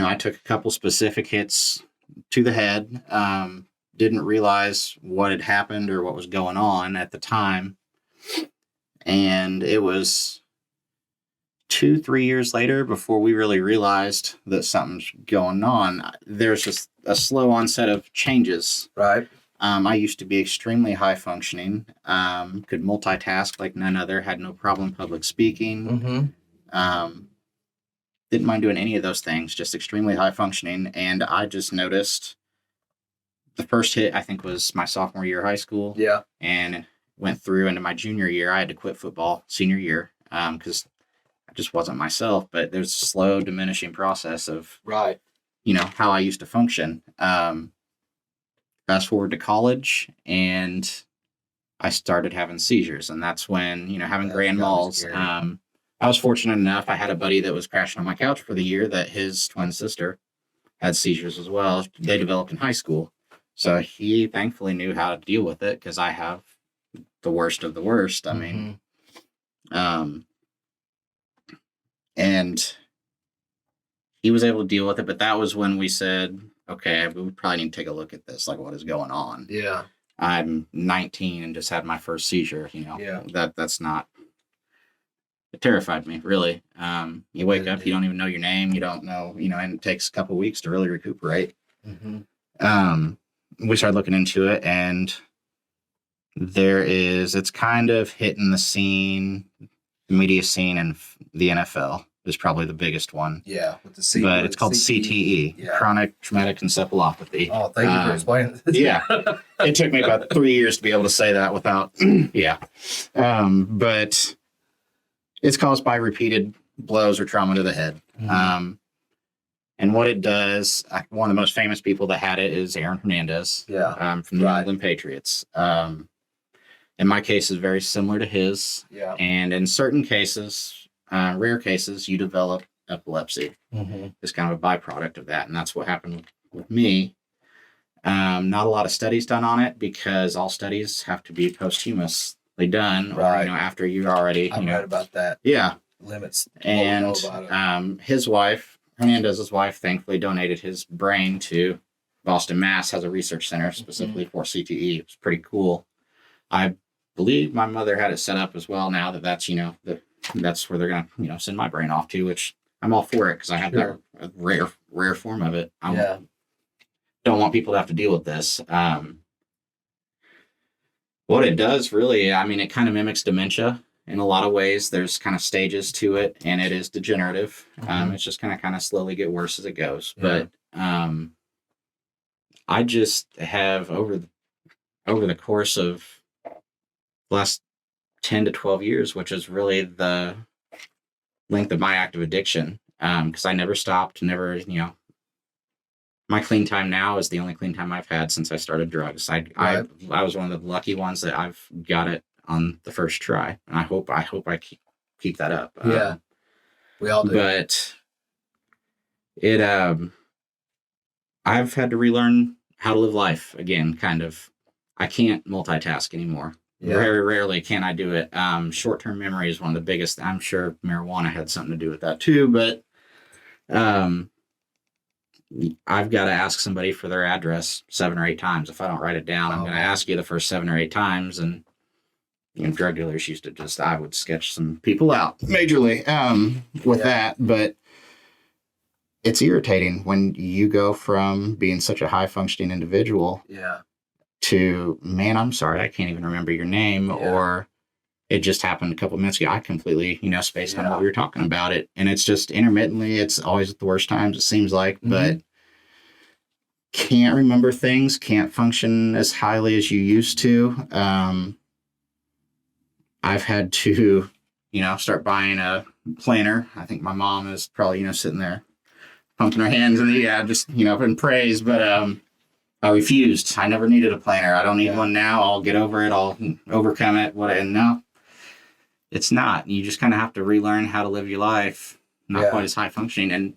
I took a couple specific hits to the head. Didn't realize what had happened or what was going on at the time. And it was 2-3 years later before we really realized that something's going on. There's just a slow onset of changes. Right. I used to be extremely high functioning, could multitask like none other, had no problem public speaking. Mm-hmm. Didn't mind doing any of those things, just extremely high functioning. And I just noticed the first hit, I think, was my sophomore year of high school. Yeah. And went through into my junior year. I had to quit football senior year because I just wasn't myself. But there's a slow diminishing process of how I used to function. Fast forward to college, and I started having seizures, and that's when having grand malls. I was fortunate enough. I had a buddy that was crashing on my couch for the year that his twin sister had seizures as well. They developed in high school. So he thankfully knew how to deal with it because I have the worst of the worst. I mean, and he was able to deal with it. But that was when we said, okay, we probably need to take a look at this, like what is going on. Yeah. I'm 19 and just had my first seizure, Yeah. That's not, it terrified me, really. You wake up, you don't even know your name, you don't know, and it takes a couple of weeks to really recuperate. We started looking into it, and it's kind of hitting the scene, the media scene, and the NFL is probably the biggest one. Yeah, with but it's called CTE, chronic traumatic encephalopathy. Oh, thank you for explaining this. Yeah, it took me about 3 years to be able to say that without. But it's caused by repeated blows or trauma to the head. And what it does, one of the most famous people that had it is Aaron Hernandez. From the New England Patriots. In my case, is very similar to his. Yeah. And in certain cases, rare cases, you develop epilepsy. It's kind of a byproduct of that, and that's what happened with me. Not a lot of studies done on it because all studies have to be posthumously done, or after you've already. I read about that. Yeah. Limits. And his wife, Hernandez's wife, thankfully donated his brain to Boston, Mass. Has a research center specifically for CTE. It's pretty cool. I believe my mother had it set up as well. Now that's that's where they're gonna send my brain off to, which I'm all for it because I have that rare form of it. I don't want people to have to deal with this. What it does really, I mean, it kind of mimics dementia in a lot of ways. There's kind of stages to it, and it is degenerative. It's just kind of slowly get worse as it goes. But I just have over the course of the last 10 to 12 years, which is really the length of my active addiction, because I never stopped, my clean time now is the only clean time I've had since I started drugs. I was one of the lucky ones that I've got it on the first try, and I hope I keep that up. We all do. But it I've had to relearn how to live life again. Kind of, I can't multitask anymore. Very rarely can I do it. Short-term memory is one of the biggest. I'm sure marijuana had something to do with that too, but I've got to ask somebody for their address 7 or 8 times. If I don't write it down, I'm going to ask you the first 7 or 8 times. And drug dealers used to I would sketch some people out majorly with that. But it's irritating when you go from being such a high-functioning individual to, man, I'm sorry, I can't even remember your name, or it just happened a couple of minutes ago. I completely, spaced on what we were talking about it. And it's just intermittently, it's always at the worst times, it seems like, but can't remember things, can't function as highly as you used to. I've had to, start buying a planner. I think my mom is probably, sitting there pumping her hands and just, in praise, but, I refused. I never needed a planner. I don't need one now. I'll get over it. I'll overcome it. And no, it's not. You just kind of have to relearn how to live your life. Not quite as high functioning. And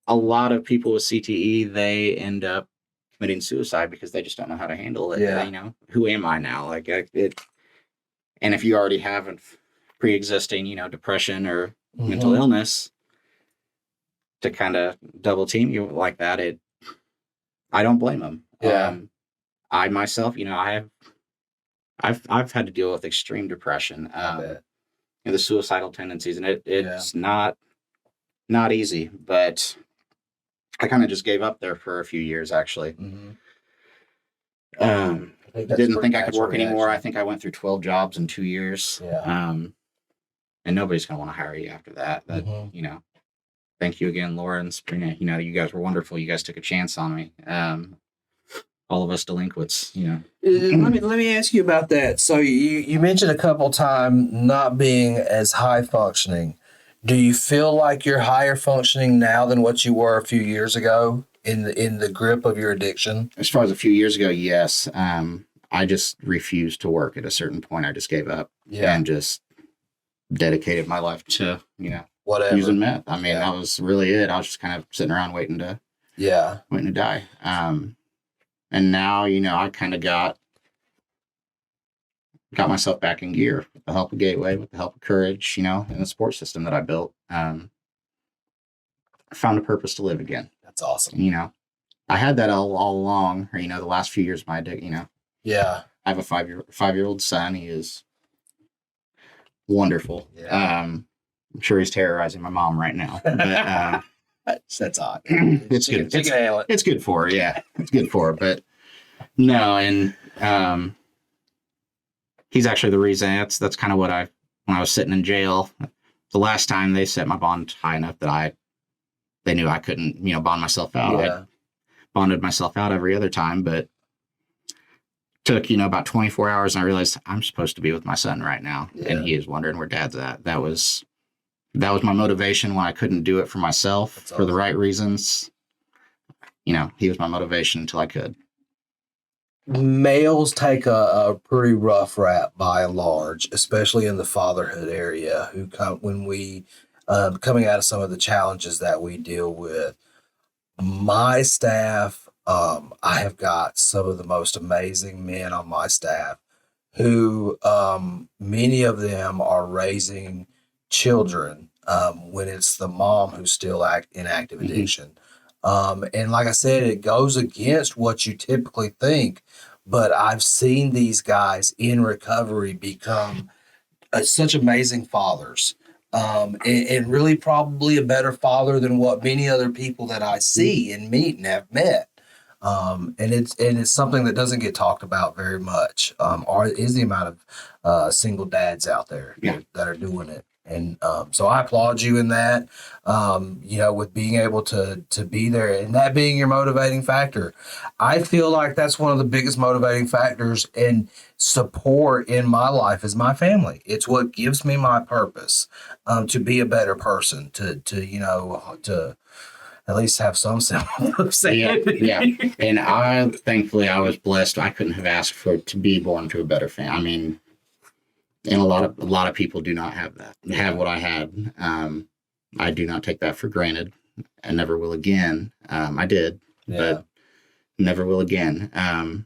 a lot of people with CTE, they end up committing suicide because they just don't know how to handle it. Who am I now? And if you already have a pre-existing, depression or mental illness, to kind of double team you like that, I don't blame them. I myself, I've had to deal with extreme depression, and the suicidal tendencies, and it's not easy. But I kind of just gave up there for a few years, actually. Didn't think I could work anymore. I think I went through 12 jobs in 2 years. And nobody's gonna want to hire you after that. But thank you again, Laura and Sabrina. You guys were wonderful. You guys took a chance on me. All of us delinquents, Let me ask you about that. So you mentioned a couple times not being as high functioning. Do you feel like you're higher functioning now than what you were a few years ago in the grip of your addiction? As far as a few years ago, yes. I just refused to work at a certain point. I just gave up and just dedicated my life to, Whatever. using meth. I mean, Yeah. that was really it. I was just kind of sitting around waiting to die. And now, I kind of got myself back in gear with the help of Gateway, with the help of Courage, and the support system that I built. I found a purpose to live again. That's awesome. I had that all along, or, the last few years of my day, Yeah. I have a 5-year-old son. He is wonderful. Yeah. I'm sure he's terrorizing my mom right now, but that's odd. It's good. She can handle it. It's good for her. Yeah, it's good for her. But no, and he's actually the reason. That's kind of what when I was sitting in jail, the last time they set my bond high enough that they knew I couldn't, bond myself out. Yeah. I bonded myself out every other time, but took, about 24 hours, and I realized I'm supposed to be with my son right now, and he is wondering where Dad's at. That was my motivation when I couldn't do it for myself for the right reasons. He was my motivation until I could. Males take a pretty rough rap by and large, especially in the fatherhood area, who come when we coming out of some of the challenges that we deal with. My staff, I have got some of the most amazing men on my staff who many of them are raising children when it's the mom who's still in active addiction. And like I said, it goes against what you typically think, but I've seen these guys in recovery become such amazing fathers. And really probably a better father than what many other people that I see and meet and have met. And it's something that doesn't get talked about very much. Or is the amount of single dads out there that are doing it. And so I applaud you in that, with being able to be there and that being your motivating factor. I feel like that's one of the biggest motivating factors and support in my life is my family. It's what gives me my purpose, to be a better person, to at least have some semblance of sanity. Yeah. And thankfully I was blessed. I couldn't have asked to be born to a better family. I mean, and a lot of people do not have that. They have what I had. I do not take that for granted. I never will again. I did, but never will again. And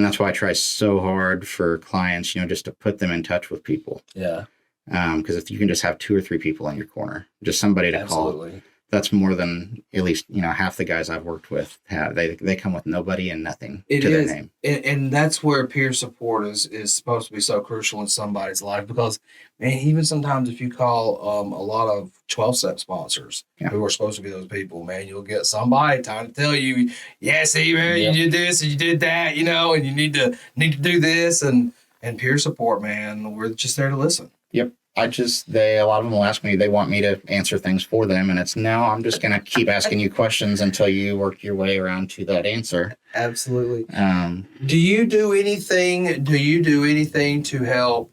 that's why I try so hard for clients, just to put them in touch with people. Yeah. Because if you can just have 2 or 3 people in your corner, just somebody to call, that's more than at least, half the guys I've worked with have. They come with nobody and nothing to their name. And that's where peer support is supposed to be so crucial in somebody's life because, man, even sometimes if you call a lot of 12-step sponsors who are supposed to be those people, man, you'll get somebody trying to tell you, see, man, you did this and you did that, and you need to do this and peer support, man. We're just there to listen. Yep. A lot of them will ask me, they want me to answer things for them. And it's no, I'm just going to keep asking you questions until you work your way around to that answer. Absolutely. Do you do anything to help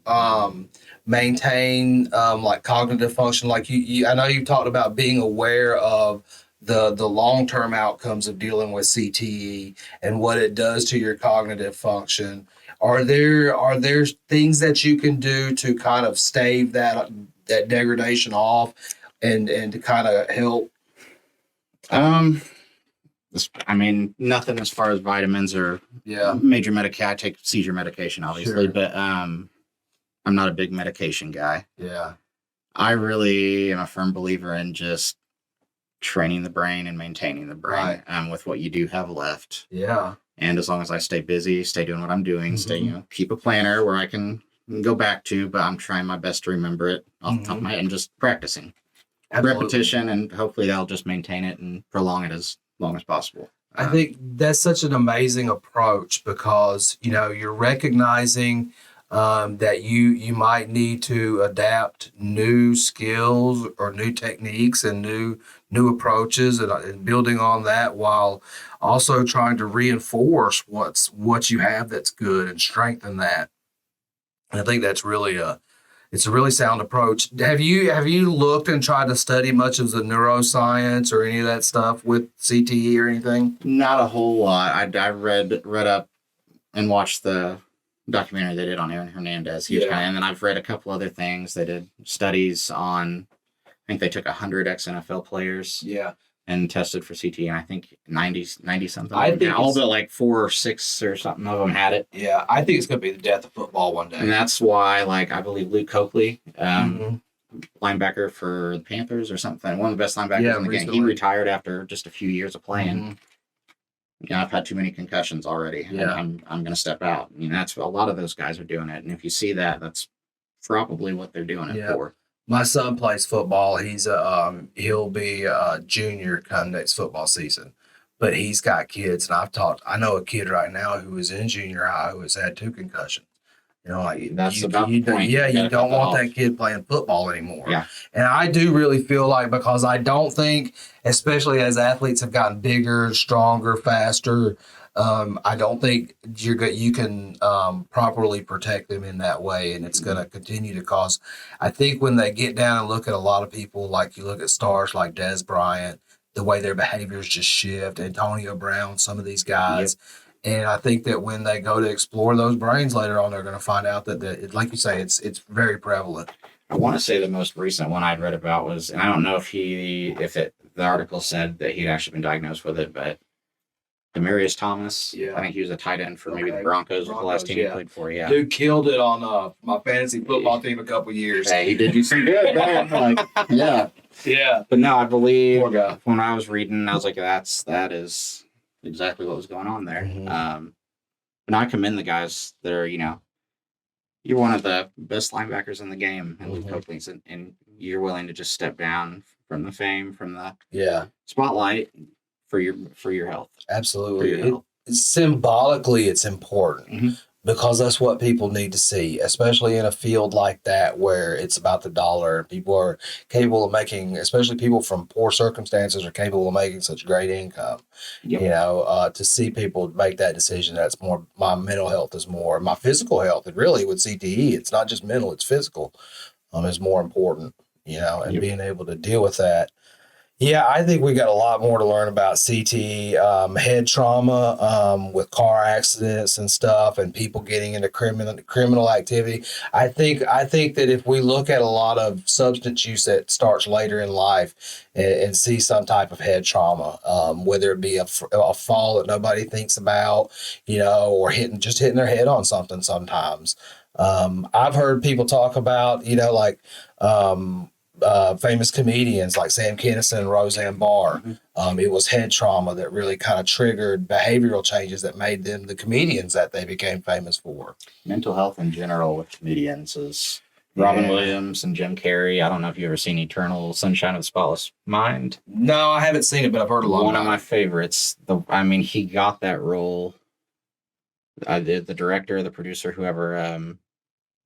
maintain like cognitive function? Like I know you talked about being aware of the long-term outcomes of dealing with CTE and what it does to your cognitive function. Are there things that you can do to kind of stave that degradation off and to kind of help? I mean, nothing as far as vitamins or major medication. I take seizure medication, obviously, but I'm not a big medication guy. Yeah. I really am a firm believer in just training the brain and maintaining the brain with what you do have left. Yeah. And as long as I stay busy, stay doing what I'm doing, keep a planner where I can go back to, but I'm trying my best to remember it off the top of my head and just practicing. Absolutely. Repetition, and hopefully that'll just maintain it and prolong it as long as possible. I think that's such an amazing approach because, you're recognizing that you might need to adapt new skills or new techniques and new approaches and building on that while also trying to reinforce what you have that's good and strengthen that. And I think that's really it's a really sound approach. Have you looked and tried to study much of the neuroscience or any of that stuff with CTE or anything? Not a whole lot. I read up and watched the documentary they did on Aaron Hernandez. He was and then I've read a couple other things. They did studies on, I think they took 100 ex-NFL players. Yeah. And tested for CTE, and I think 90 something. I think all but like 4 or 6 or something of them had it. Yeah, I think it's going to be the death of football one day. And that's why, like, I believe Luke Coakley, linebacker for the Panthers or something, one of the best linebackers in the game, he retired after just a few years of playing. I've had too many concussions already. Yeah. I'm going to step out. That's a lot of those guys are doing it. And if you see that, that's probably what they're doing it for. My son plays football. He'll be a junior come next football season, but he's got kids, and I know a kid right now who is in junior high who has had 2 concussions. That's you don't want that kid playing football anymore. Yeah. And I do really feel like, because I don't think, especially as athletes have gotten bigger, stronger, faster, I don't think you can properly protect them in that way, and it's going to continue to cause. I think when they get down and look at a lot of people, like you look at stars like Des Bryant, the way their behaviors just shift, Antonio Brown, some of these guys. Yep. And I think that when they go to explore those brains later on, they're going to find out that like you say, it's very prevalent. I want to say the most recent one I'd read about was, and I don't know if the article said that he'd actually been diagnosed with it, but Demaryius Thomas. I think he was a tight end for maybe the Broncos was the last team he played for. Yeah, dude killed it on my fantasy football team a couple years. Hey, he did do some good, man. Yeah. But no, I believe when I was reading, I was like, that is exactly what was going on there. But I commend the guys that are, you're one of the best linebackers in the game, and Luke Coakley, and you're willing to just step down from the fame, from the spotlight for your health. Absolutely. Symbolically, it's important because that's what people need to see, especially in a field like that where it's about the dollar. People are capable of making, especially people from poor circumstances, are capable of making such great income. To see people make that decision, that's more, my mental health is more, my physical health, and really with CTE, it's not just mental, it's physical, is more important, and being able to deal with that. Yeah, I think we got a lot more to learn about CTE, head trauma, with car accidents and stuff, and people getting into criminal activity. I think that if we look at a lot of substance use that starts later in life and see some type of head trauma, whether it be a fall that nobody thinks about, or hitting their head on something sometimes. I've heard people talk about, famous comedians like Sam Kinison and Roseanne Barr. It was head trauma that really kind of triggered behavioral changes that made them the comedians that they became famous for. Mental health in general with comedians is Robin Williams and Jim Carrey. I don't know if you've ever seen Eternal Sunshine of the Spotless Mind. No, I haven't seen it, but I've heard a lot. One of my favorites. He got that role. The director, the producer, whoever,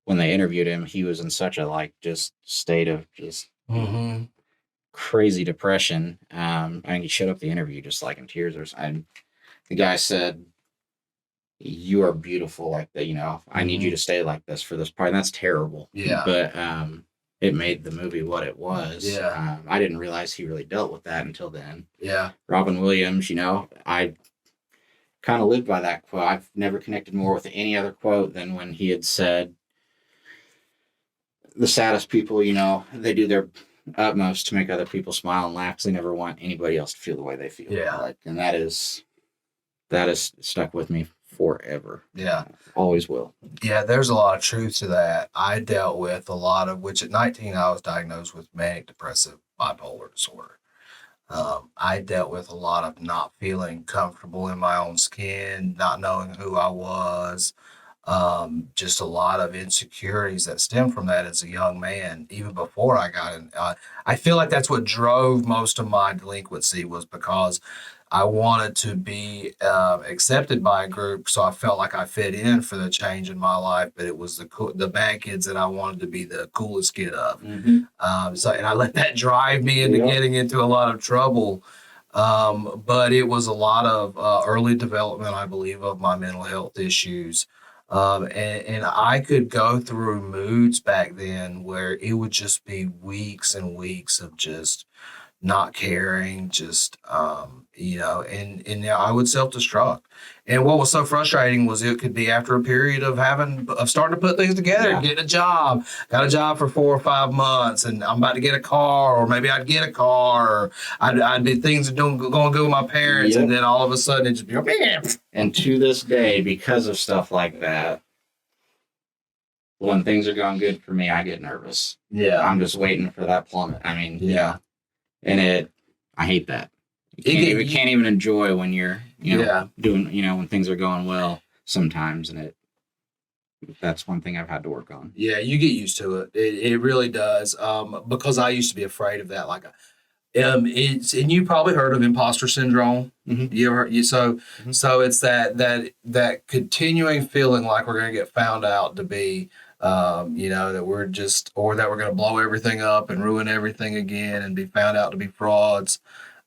when they interviewed him, he was in such a just state of just crazy depression. He showed up the interview just in tears. The guy said, "You are beautiful like that. I need you to stay like this for this part." And that's terrible. Yeah. But it made the movie what it was. Yeah. I didn't realize he really dealt with that until then. Yeah. Robin Williams, I kind of lived by that quote. I've never connected more with any other quote than when he had said, the saddest people, they do their utmost to make other people smile and laugh because they never want anybody else to feel the way they feel. Yeah. And that is stuck with me forever. Yeah. Always will. Yeah, there's a lot of truth to that. I dealt with a lot of, which at 19, I was diagnosed with manic depressive bipolar disorder. I dealt with a lot of not feeling comfortable in my own skin, not knowing who I was. Just a lot of insecurities that stem from that as a young man, even before I got in. I feel like that's what drove most of my delinquency, was because I wanted to be accepted by a group, so I felt like I fit in for the change in my life, but it was the bad kids that I wanted to be the coolest kid of. And I let that drive me into getting into a lot of trouble. But it was a lot of early development, I believe, of my mental health issues. And I could go through moods back then where it would just be weeks and weeks of just not caring. and I would self-destruct. And what was so frustrating was it could be after a period of starting to put things together and getting a job. Got a job for 4 or 5 months, and I'm about to get a car, or maybe I'd get a car, or I'd be things are going good with my parents, and then all of a sudden it just be man. And to this day, because of stuff like that, when things are going good for me, I get nervous. Yeah, I'm just waiting for that plummet. I mean, and I hate that. You can't even enjoy when you're, doing, when things are going well sometimes. And that's one thing I've had to work on. Yeah, you get used to it. It really does. Because I used to be afraid of that. Like, and you probably heard of imposter syndrome. Mm-hmm. You ever heard, so it's that continuing feeling like we're going to get found out to be, that we're just, or that we're going to blow everything up and ruin everything again and be found out to be frauds.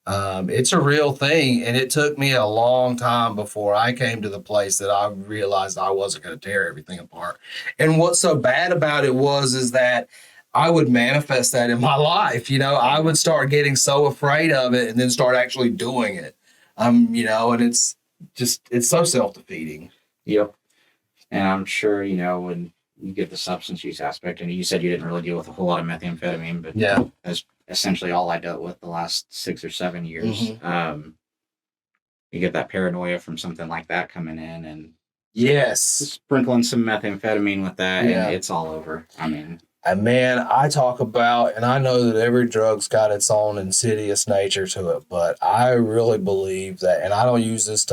It's a real thing, and it took me a long time before I came to the place that I realized I wasn't going to tear everything apart. And what's so bad about it is that I would manifest that in my life. I would start getting so afraid of it and then start actually doing it. And it's so self-defeating. Yep. And I'm sure, when you get the substance use aspect, and you said you didn't really deal with a whole lot of methamphetamine, but that's essentially all I dealt with the last 6 or 7 years. Mm-hmm. You get that paranoia from something like that coming in, and sprinkling some methamphetamine with that, and it's all over. I mean, and man, I talk about, and I know that every drug's got its own insidious nature to it, but I really believe that, and I don't use this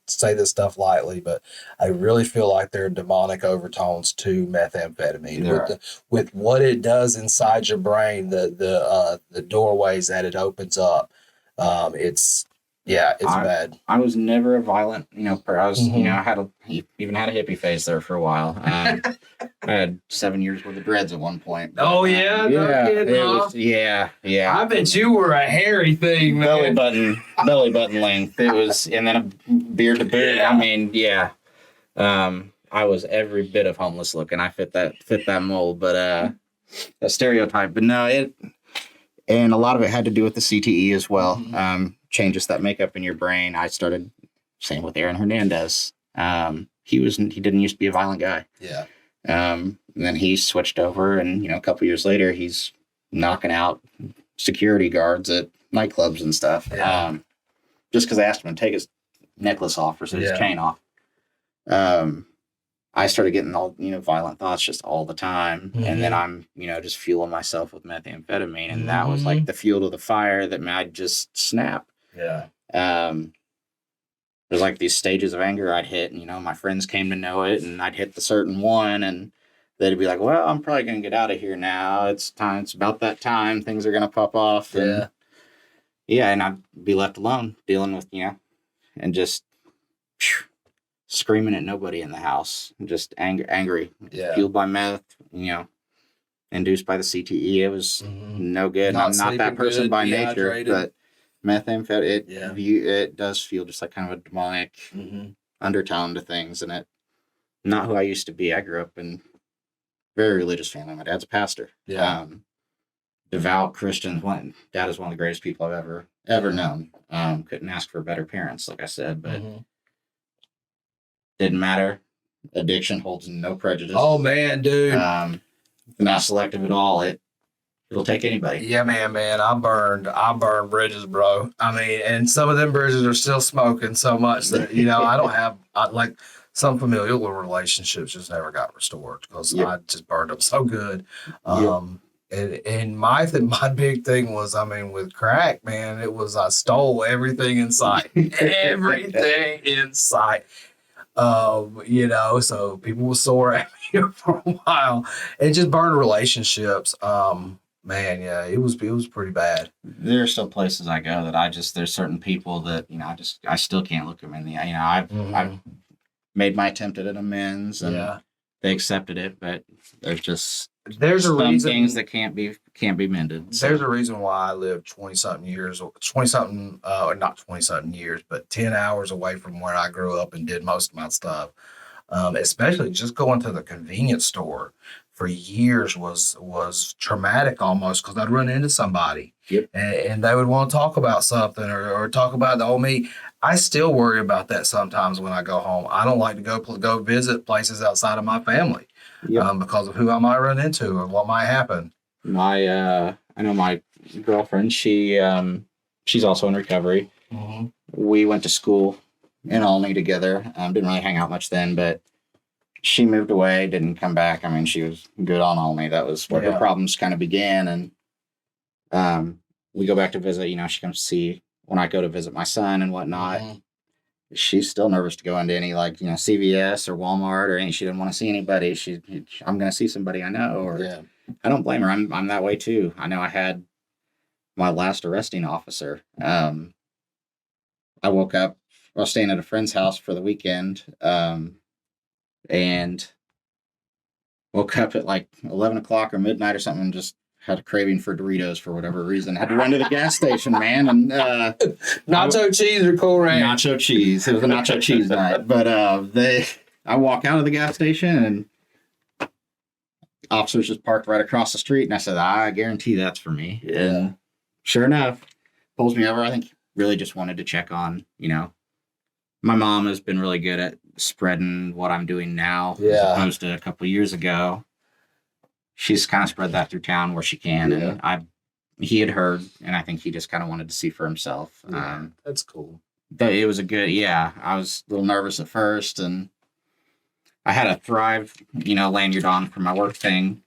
say this stuff lightly, but I really feel like there are demonic overtones to methamphetamine with what it does inside your brain, the doorways that it opens up. It's bad. I was never a violent, I was, I even had a hippie phase there for a while. I had 7 years worth of dreads at one point. But, no kidding, yeah. I bet you were a hairy thing, man. belly button length. It was, and then a beard to boot. Yeah. I mean, I was every bit of homeless looking. I fit that mold, but a stereotype. But no, and a lot of it had to do with the CTE as well. Mm-hmm. Changes that make up in your brain. I started, same with Aaron Hernandez. He didn't used to be a violent guy. Yeah. And then he switched over, and a couple years later, he's knocking out security guards at nightclubs and stuff. Yeah. Just because I asked him to take his necklace off or his chain off. I started getting all violent thoughts just all the time, and then I'm just fueling myself with methamphetamine, and that was like the fuel to the fire that I'd just snap. Yeah. There's like these stages of anger I'd hit, and my friends came to know it, and I'd hit the certain one, and they'd be like, "Well, I'm probably gonna get out of here now. It's time. It's about that time. Things are gonna pop off." And, and I'd be left alone dealing with and just screaming at nobody in the house, and just angry, fueled by meth, induced by the CTE. It was no good. I'm not that person by nature, but methamphetamine, it does feel just like kind of a demonic undertone to things, and it not who I used to be. I grew up in a very religious family. My dad's a pastor. Devout Christian. Dad is one of the greatest people I've ever known. Couldn't ask for better parents, like I said, but didn't matter. Addiction holds no prejudice. Oh man, dude. Not selective at all. It'll take anybody. Yeah, man. I burned bridges, bro. I mean, and some of them bridges are still smoking so much that, I don't have, like some familial relationships just never got restored because I just burned them so good. And my big thing was, with crack, man, it was, I stole everything in sight, everything in sight. So people were sore at me for a while and just burned relationships. It was pretty bad. There are still places I go that there's certain people that, I still can't look them in the eye. I've made my attempt at an amends, and they accepted it, but there's some things that can't be mended. So. There's a reason why I lived 20-something years, not 20-something years, but 10 hours away from where I grew up and did most of my stuff. Especially just going to the convenience store for years was traumatic almost, because I'd run into somebody and they would want to talk about something or talk about the old me. I still worry about that sometimes when I go home. I don't like to go visit places outside of my family because of who I might run into or what might happen. I know my girlfriend, she's also in recovery. Mm-hmm. We went to school in Olney together. Didn't really hang out much then, but she moved away, didn't come back. I mean, she was good on Olney. That was where her problems kind of began. And we go back to visit, she comes to see when I go to visit my son and whatnot. Mm-hmm. She's still nervous to go into any CVS or Walmart or any. She didn't want to see anybody. I'm going to see somebody I know. Or I don't blame her. I'm that way too. I know I had my last arresting officer. I woke up. I was staying at a friend's house for the weekend, and woke up at 11 o'clock or midnight or something, and just had a craving for Doritos for whatever reason. Had to run to the gas station, man. And nacho cheese or Cool Ranch? Nacho cheese. It was a nacho cheese night. But I walk out of the gas station, and officers just parked right across the street. And I said, I guarantee that's for me. Yeah. And sure enough, pulls me over. I think really just wanted to check on, my mom has been really good at spreading what I'm doing now as opposed to a couple of years ago. She's kind of spread that through town where she can. Yeah. And he had heard, and I think he just kind of wanted to see for himself. Yeah, that's cool. It was I was a little nervous at first, and I had a Thrive, lanyard on for my work thing.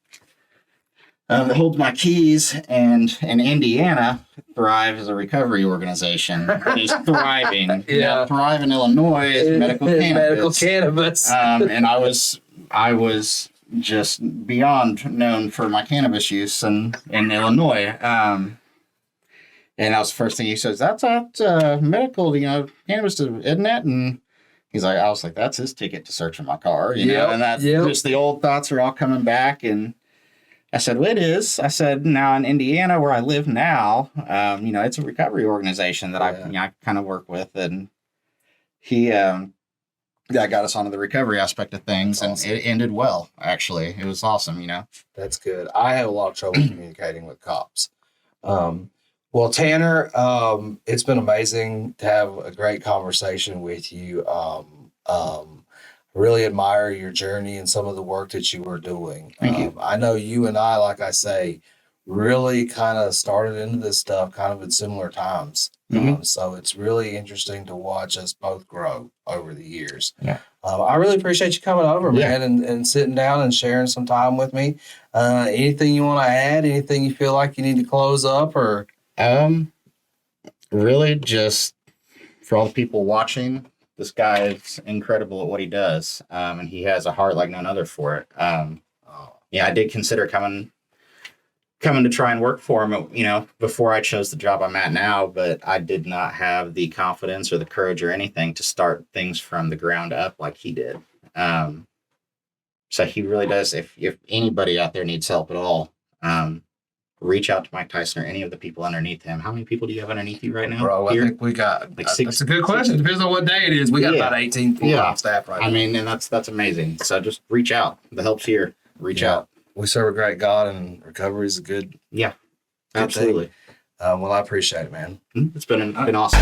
That holds my keys, and in Indiana, Thrive is a recovery organization. It is thriving. Thrive in Illinois is medical cannabis. Medical cannabis. And I was just beyond known for my cannabis use in Illinois. And that was the first thing he says, that's not medical, cannabis, isn't it? And I was like, that's his ticket to search in my car, and that's just the old thoughts are all coming back. And I said, well, it is. I said, now in Indiana, where I live now, it's a recovery organization that I kind of work with. And he got us onto the recovery aspect of things. That's awesome. And it ended well, actually. It was awesome, That's good. I have a lot of trouble communicating with cops. Well, Tanner, it's been amazing to have a great conversation with you. Really admire your journey and some of the work that you were doing. Thank you. I know you and I, like I say, really kind of started into this stuff kind of at similar times. Mm-hmm. So it's really interesting to watch us both grow over the years. Yeah. I really appreciate you coming over, man, and sitting down and sharing some time with me. Anything you want to add? Anything you feel like you need to close up or? Really just for all the people watching, this guy is incredible at what he does. And he has a heart like none other for it. I did consider coming to try and work for him, before I chose the job I'm at now, but I did not have the confidence or the courage or anything to start things from the ground up like he did. So he really does. If anybody out there needs help at all, reach out to Mike Tyson or any of the people underneath him. How many people do you have underneath you right now? Bro, I think we got six. That's a good question. Depends on what day it is. We got about 18 people on staff right now. I mean, and that's amazing. So just reach out. The help's here. Reach out. We serve a great God, and recovery is a good. Yeah, absolutely. Well, I appreciate it, man. It's been awesome.